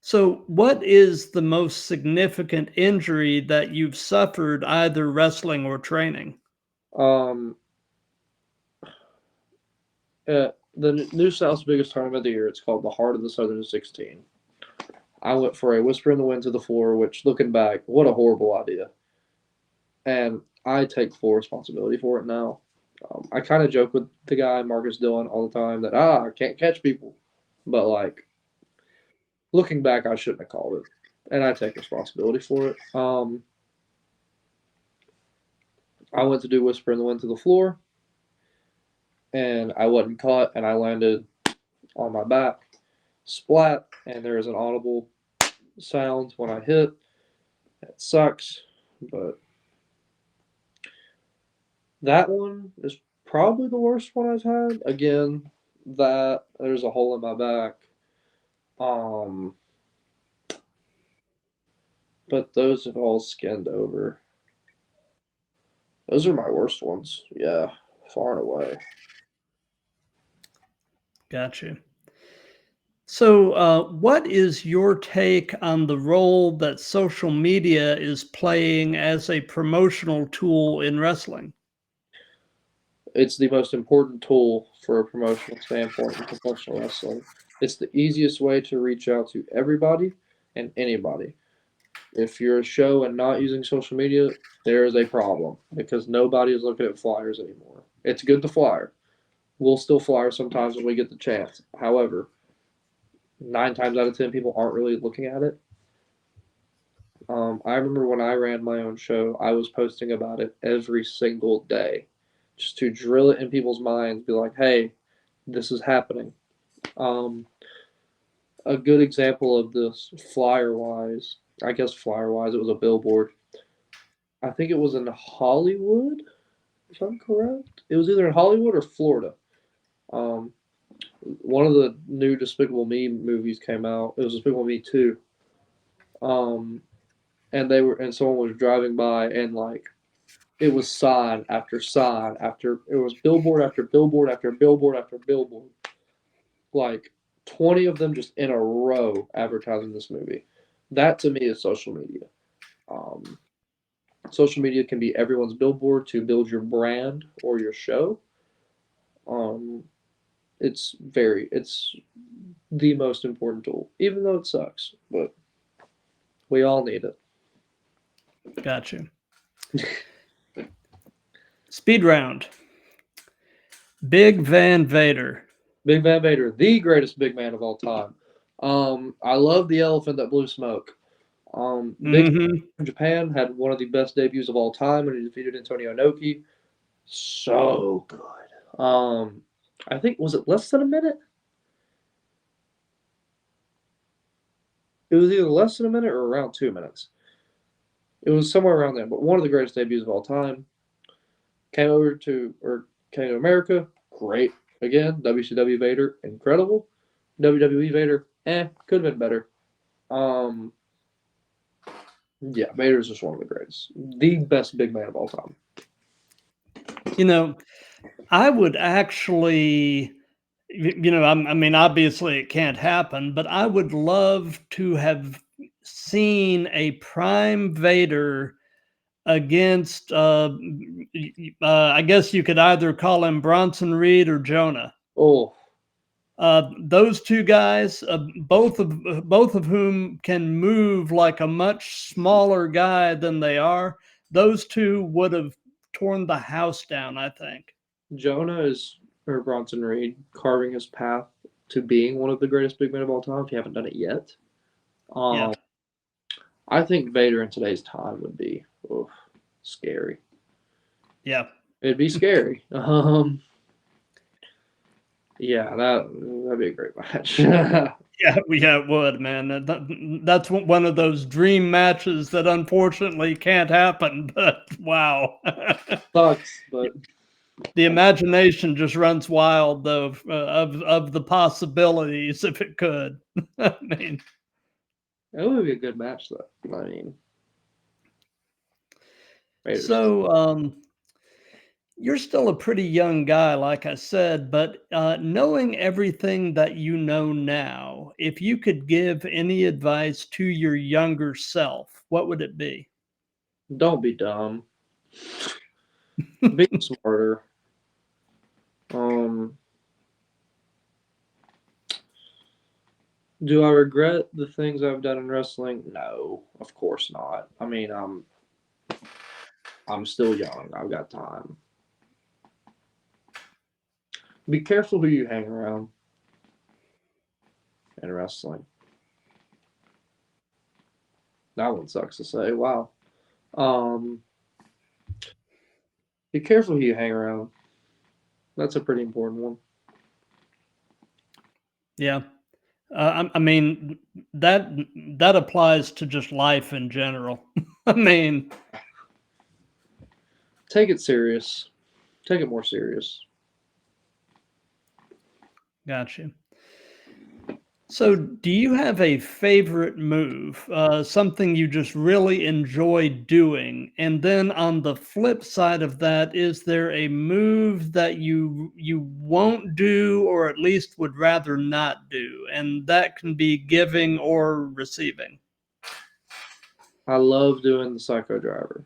So, what is the most significant injury that you've suffered either wrestling or training? Um, the New South's biggest tournament of the year. It's called the Heart of the Southern 16. I went for a whisper in the wind to the floor, which, looking back, what a horrible idea. And I take full responsibility for it now. I kind of joke with the guy Marcus Dillon all the time that I can't catch people, but like looking back, I shouldn't have called it, and I take responsibility for it. I went to do whisper in the wind to the floor, and I wasn't caught, and I landed on my back, splat, and there is an audible sound when I hit. It sucks, but that one is probably the worst one I've had. Again, that there's a hole in my back. Um, but those have all skinned over. Those are my worst ones. Yeah, far and away. Gotcha. So, what is your take on the role that social media is playing as a promotional tool in wrestling? It's the most important tool for a promotional standpoint in professional wrestling. It's the easiest way to reach out to everybody and anybody. If you're a show and not using social media, there is a problem because nobody is looking at flyers anymore. It's good to flyer. We'll still flyer sometimes when we get the chance. However, 9 times out of 10, people aren't really looking at it. I remember when I ran my own show, I was posting about it every single day just to drill it in people's minds, be like, hey, this is happening. Um, a good example of this flyer wise, I guess flyer wise, it was a billboard. I think it was in Hollywood, if I'm correct. It was either in Hollywood or Florida. Um, one of the new Despicable Me movies came out. It was Despicable Me 2. Um, and someone was driving by and like it was sign after sign after it was billboard after billboard after billboard after billboard. Like 20 of them just in a row advertising this movie. That to me is social media. Um, Social media can be everyone's billboard to build your brand or your show. Um, it's the most important tool, even though it sucks, but we all need it. Gotcha. Speed round. Big Van Vader. Big Van Vader, the greatest big man of all time. I love the elephant that blew smoke. Big Hmm. in Japan had one of the best debuts of all time when he defeated Antonio Inoki. So good. I think was it less than a minute? It was either less than a minute or around 2 minutes. It was somewhere around there, but one of the greatest debuts of all time. Came to America, great. Again, WCW Vader, incredible. WWE Vader, could have been better. Um, yeah, Vader's just one of the greatest, the best big man of all time. You know, I would actually, I mean, obviously it can't happen, but I would love to have seen a Prime Vader against, I guess you could either call him Bronson Reed or Jonah. Oh, Those two guys, both of whom can move like a much smaller guy than they are. Those two would have torn the house down, I think. Jonah is or Bronson Reed carving his path to being one of the greatest big men of all time. If you haven't done it yet, Yeah, um, I think Vader in today's time would be scary. yeah, It'd be scary. Yeah, that'd be a great match. yeah. It would, man. That's one of those dream matches that unfortunately can't happen. But wow. Sucks, but The imagination just runs wild, though, of the possibilities if it could. I mean, It would be a good match, though. I mean, Raiders. so you're still a pretty young guy, like I said, but knowing everything that you know now, if you could give any advice to your younger self, what would it be? Don't be dumb. Be smarter. Um, do I regret the things I've done in wrestling? No, of course not. I mean, I'm still young. I've got time. Be careful who you hang around in wrestling. That one sucks to say. Wow. Um, be careful who you hang around. That's a pretty important one. Yeah. I mean, that applies to just life in general. I mean, Take it serious. Take it more serious. gotcha. So, do you have a favorite move, something you just really enjoy doing? And then on the flip side of that, is there a move that you won't do, or at least would rather not do? And that can be giving or receiving. I love doing the psycho driver.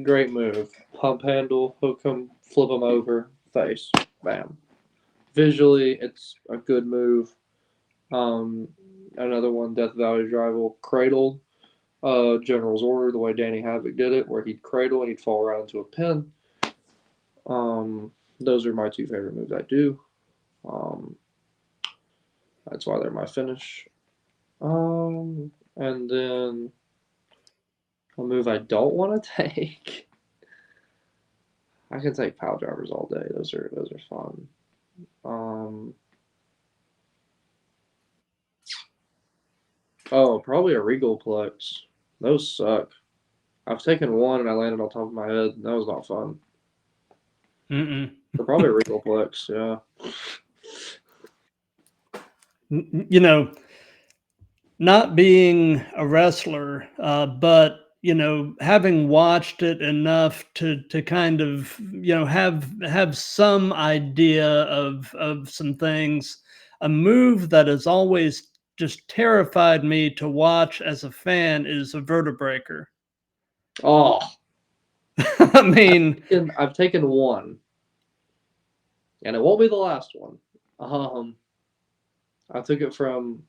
Great move. Pump handle, hook him, flip him over, face, bam. Visually, it's a good move. Um, Another one, Death Valley Rival, cradle. General's Order, the way Danny Havoc did it, where he'd cradle and he'd fall right into a pin. Those are my two favorite moves I do. Um, that's why they're my finish. And then a move I don't want to take. I can take pile drivers all day. Those are fun. Um, Probably a Regal Plex. Those suck. I've taken one and I landed on top of my head. That was not fun. Mm-mm. So probably a Regal Plex. Yeah. You know, not being a wrestler, but having watched it enough to kind of have some idea of some things. A move that has always just terrified me to watch as a fan is a vertebreaker. Oh, I mean, I've taken one, and it won't be the last one. I took it from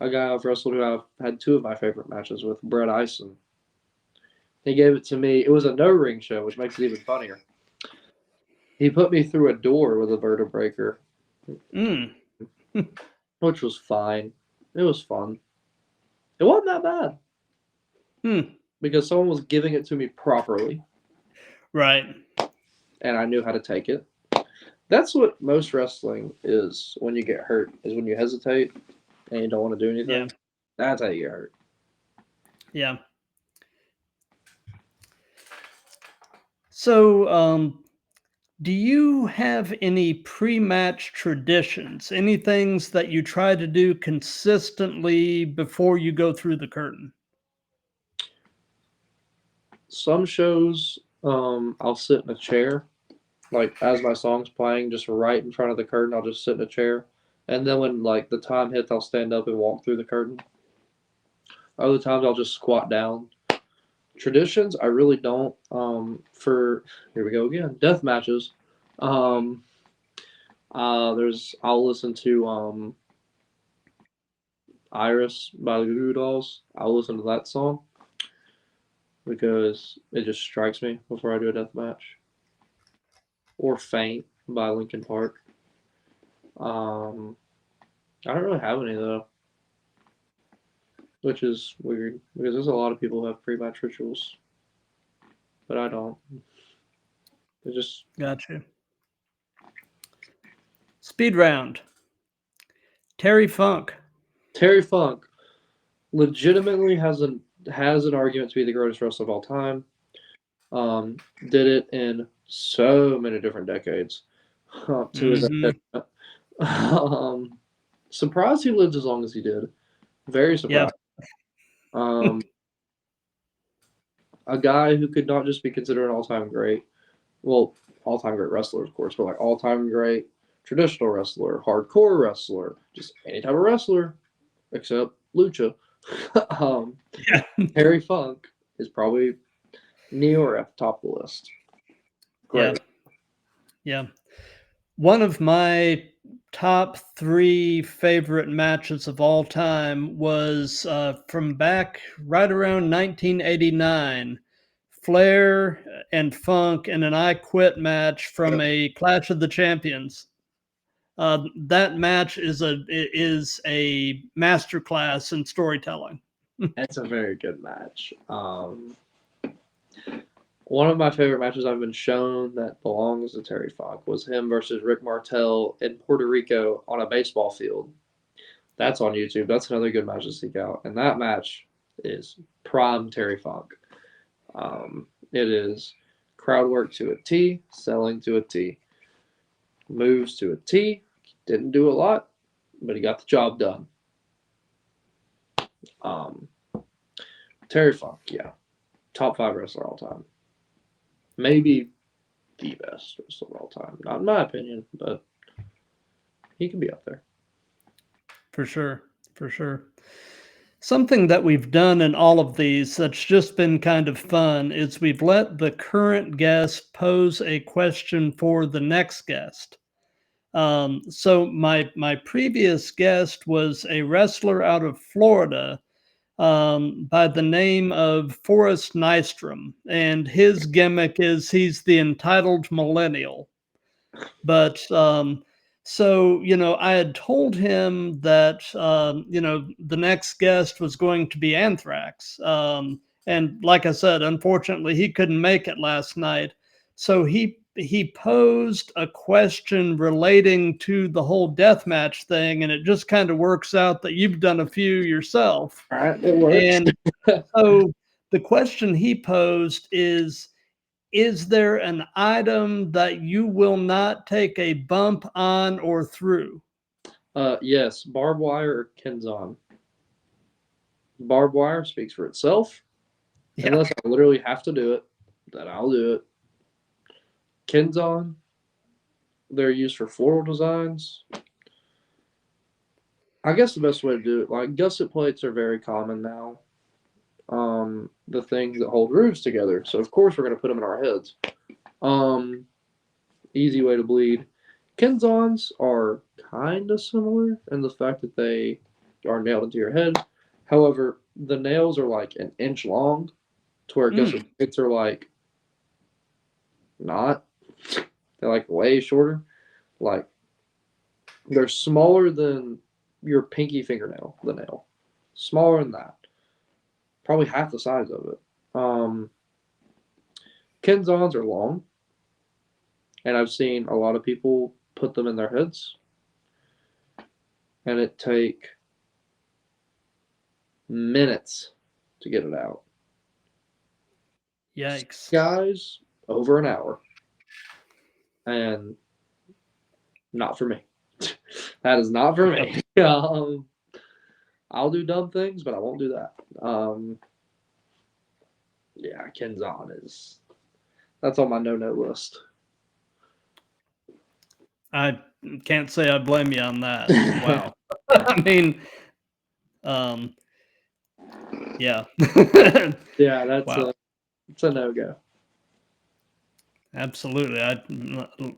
a guy I've wrestled who I've had two of my favorite matches with, Brett Ison. He gave it to me. It was a no ring show, which makes it even funnier. He put me through a door with a vertebreaker, mm, which was fine. It was fun. It wasn't that bad hmm, because someone was giving it to me properly, right, and I knew how to take it. That's what most wrestling is when you get hurt, is when you hesitate and you don't want to do yeah, anything. That's how you get hurt. yeah. So, do you have any pre-match traditions? Any things that you try to do consistently before you go through the curtain? Some shows, I'll sit in a chair, like as my song's playing, just right in front of the curtain. I'll just sit in a chair, and then when like the time hits, I'll stand up and walk through the curtain. Other times, I'll just squat down. Traditions, I really don't. For Here we go again, death matches. Um, I'll listen to Iris by the Goo Goo Dolls. I'll listen to that song because it just strikes me before I do a death match. Or Faint by Linkin Park. Um, I don't really have any though, which is weird because there's a lot of people who have pre-match rituals, but I don't. It just Gotcha. Speed round. Terry Funk. Terry Funk legitimately has an argument to be the greatest wrestler of all time. Did it in so many different decades to his Mm-hmm. surprised he lived as long as he did. Very Yeah. surprised. Um, a guy who could not just be considered an all-time great, well, all-time great wrestler, of course, but like all-time great traditional wrestler, hardcore wrestler, just any type of wrestler except lucha. um, Yeah. Terry Funk is probably near at the top of the list. Yeah. Great. Yeah. One of my top 3 favorite matches of all time was from back right around 1989. Flair and Funk in an I Quit match from a Clash of the Champions. That match is a masterclass in storytelling. That's a very good match. One of my favorite matches I've been shown that belongs to Terry Funk was him versus Rick Martel in Puerto Rico on a baseball field. That's on YouTube. That's another good match to seek out. And that match is prime Terry Funk. It is crowd work to a T, selling to a T, moves to a T. Didn't do a lot, but he got the job done. Um, Terry Funk, yeah, top 5 wrestler all time. Maybe the best wrestler of all time. Not in my opinion, but he can be up there. For sure. For sure. Something that we've done in all of these that's just been kind of fun is we've let the current guest pose a question for the next guest. So my previous guest was a wrestler out of Florida by the name of Forrest Nystrom, and his gimmick is he's the entitled millennial. But so I had told him that the next guest was going to be Anthrax, and like I said, unfortunately he couldn't make it last night. So he posed a question relating to the whole deathmatch thing, and it just kind of works out that you've done a few yourself. All right, it works. And so the question he posed is there an item that you will not take a bump on or through? Yes, barbed wire or Kenzon. Barbed wire speaks for itself. Yeah. Unless I literally have to do it, then I'll do it. Kenzon, they're used for floral designs. I guess the best way to do it, like gusset plates are very common now. The things that hold roofs together. So of course we're gonna put them in our heads. Um, Easy way to bleed. Kenzons are kind of similar in the fact that they are nailed into your head. However, the nails are like an inch long, to where gusset Mm, plates are like not. They're like way shorter. Like they're smaller than your pinky fingernail, the nail. Smaller than that. Probably half the size of it. Kenzons are long, and I've seen a lot of people put them in their heads, and it take minutes to get it out. yikes. Guys, over an hour, and not for me. That is not for Yep. me. I'll do dumb things, but I won't do that. Yeah, Kenzon is that's on my no list. I can't say I blame you on that. Wow. I mean, um, yeah. Yeah, that's Wow. a it's a no go. Absolutely.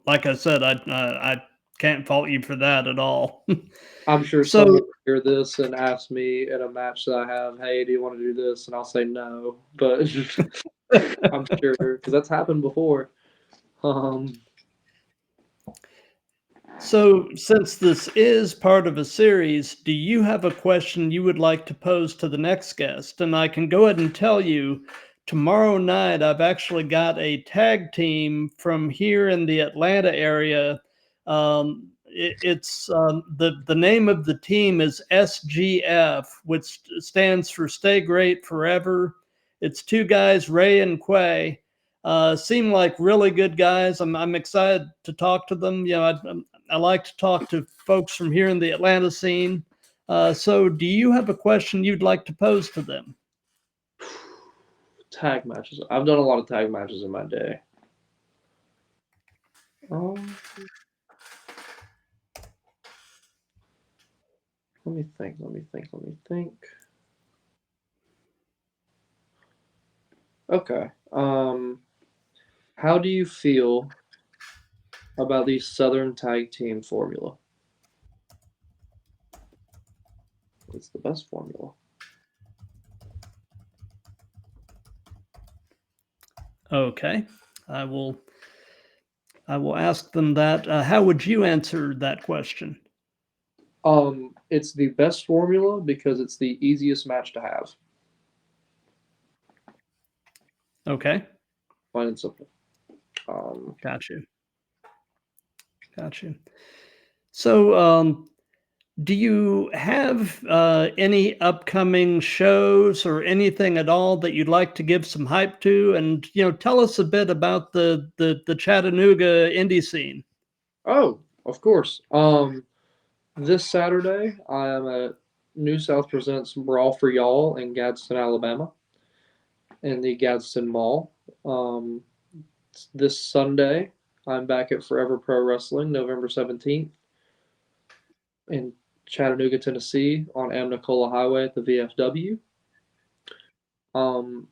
Like I said, I can't fault you for that at all. I'm sure So someone will hear this and ask me in a match that I have, "Hey, do you want to do this?" And I'll say no, but I'm sure because that's happened before. Um, So, since this is part of a series, do you have a question you would like to pose to the next guest? And I can go ahead and tell you tomorrow night, I've actually got a tag team from here in the Atlanta area. It's the name of the team is SGF, which stands for Stay Great Forever. It's two guys, Ray and Quay. seem like really good guys. I'm excited to talk to them. I like to talk to folks from here in the Atlanta scene. So do you have a question you'd like to pose to them? Tag matches. I've done a lot of tag matches in my day. Let me think. Okay. How do you feel about the Southern Tag Team formula? It's the best formula. Okay, I will. I will ask them that. How would you answer that question? It's the best formula because it's the easiest match to have. Okay, Plain and simple. got you. Got you. So, do you have any upcoming shows or anything at all that you'd like to give some hype to? And tell us a bit about the Chattanooga indie scene. Oh, of course. This Saturday I am at New South Presents Brawl for Y'all in Gadsden, Alabama, in the Gadsden Mall. This Sunday I'm back at Forever Pro Wrestling, November 17th, in Chattanooga, Tennessee, on Amnicola Highway at the VFW.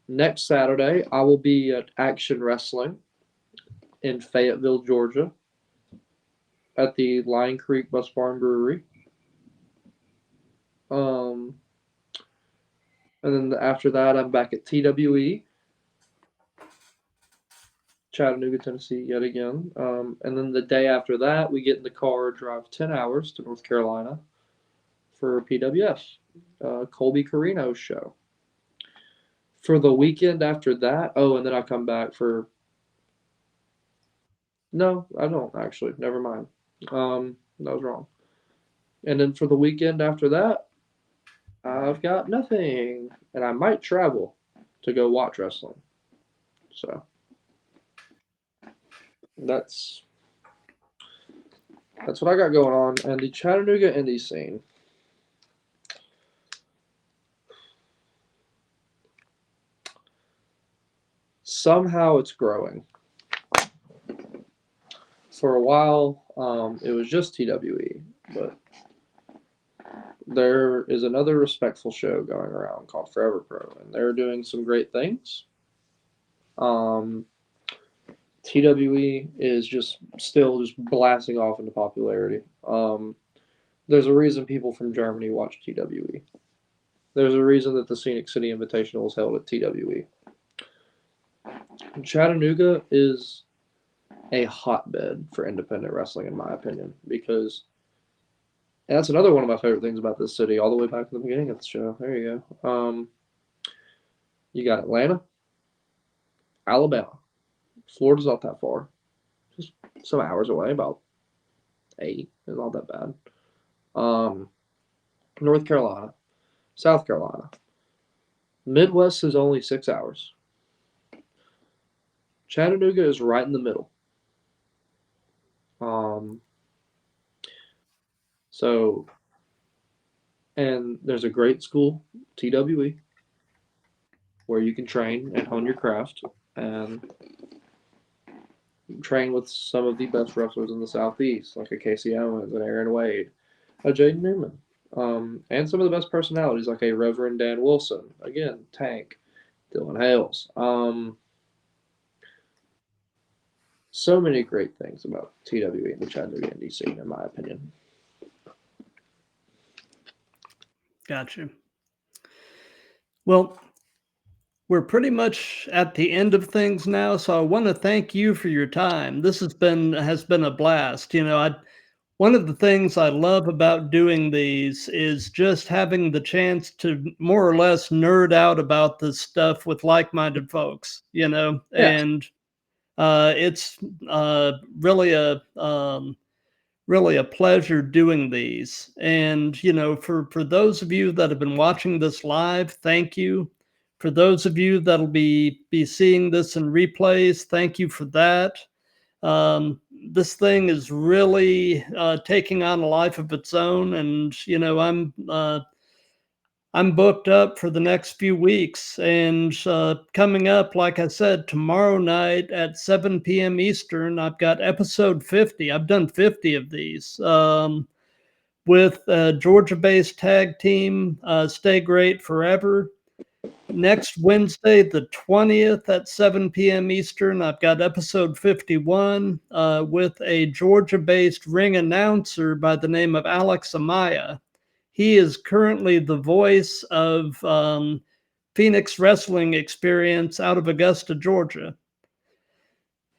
Next Saturday, I will be at Action Wrestling in Fayetteville, Georgia, at the Lion Creek Bus Barn Brewery. And then after that, I'm back at TWE, Chattanooga, Tennessee, yet again. And then the day after that, we get in the car, drive 10 hours to North Carolina for PWF, Colby Carino's show. For the weekend after that, and then I come back for. No, I don't actually. Never mind. That was wrong. And then for the weekend after that, I've got nothing, and I might travel to go watch wrestling. So that's what I got going on. And the Chattanooga indie scene. Somehow it's growing. For a while, it was just TWE, but there is another respectful show going around called Forever Pro, and they're doing some great things. TWE is just blasting off into popularity. There's a reason people from Germany watch TWE. There's a reason that the Scenic City Invitational is held at TWE. Chattanooga is a hotbed for independent wrestling, in my opinion, because and that's another one of my favorite things about this city, all the way back to the beginning of the show. There you go. You got Atlanta, Alabama. Florida's not that far. Just some hours away, about 8. It's not that bad. North Carolina, South Carolina. Midwest is only 6 hours. Chattanooga is right in the middle. So, and there's a great school, TWE, where you can train and hone your craft and train with some of the best wrestlers in the Southeast, like a Casey Owens and Aaron Wade, a Jaden Newman, and some of the best personalities, like a Reverend Dan Wilson, again, Tank, Dylan Hales. So many great things about TWE and the Chattanooga indie scene, in my opinion. Gotcha. Well, we're pretty much at the end of things now, so I want to thank you for your time. This has been a blast. One of the things I love about doing these is just having the chance to more or less nerd out about this stuff with like-minded folks, Yeah. and it's really a pleasure doing these. And for those of you that have been watching this live, thank you. For those of you that'll be seeing this in replays, thank you for that. This thing is really taking on a life of its own, and I'm booked up for the next few weeks. And coming up, like I said, tomorrow night at 7 p.m. Eastern, I've got episode 50. I've done 50 of these. With Georgia-based tag team, Stay Great Forever. Next Wednesday, the 20th at 7 p.m. Eastern, I've got episode 51 with a Georgia-based ring announcer by the name of Alex Amaya. He is currently the voice of Phoenix Wrestling Experience out of Augusta, Georgia.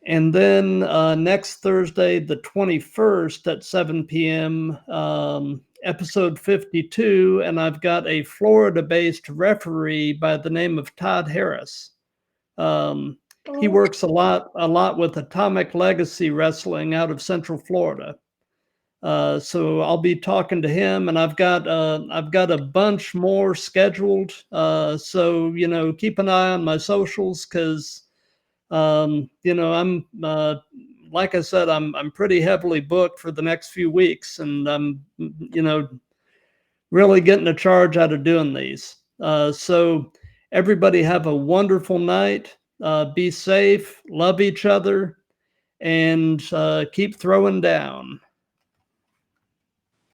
And then next Thursday, the 21st at 7 p.m., episode 52, and I've got a Florida-based referee by the name of Todd Harris. He works a lot with Atomic Legacy Wrestling out of Central Florida. So I'll be talking to him, and I've got a bunch more scheduled. So keep an eye on my socials, because I'm like I said, I'm pretty heavily booked for the next few weeks, and I'm really getting a charge out of doing these. So everybody have a wonderful night. Be safe, love each other, and keep throwing down.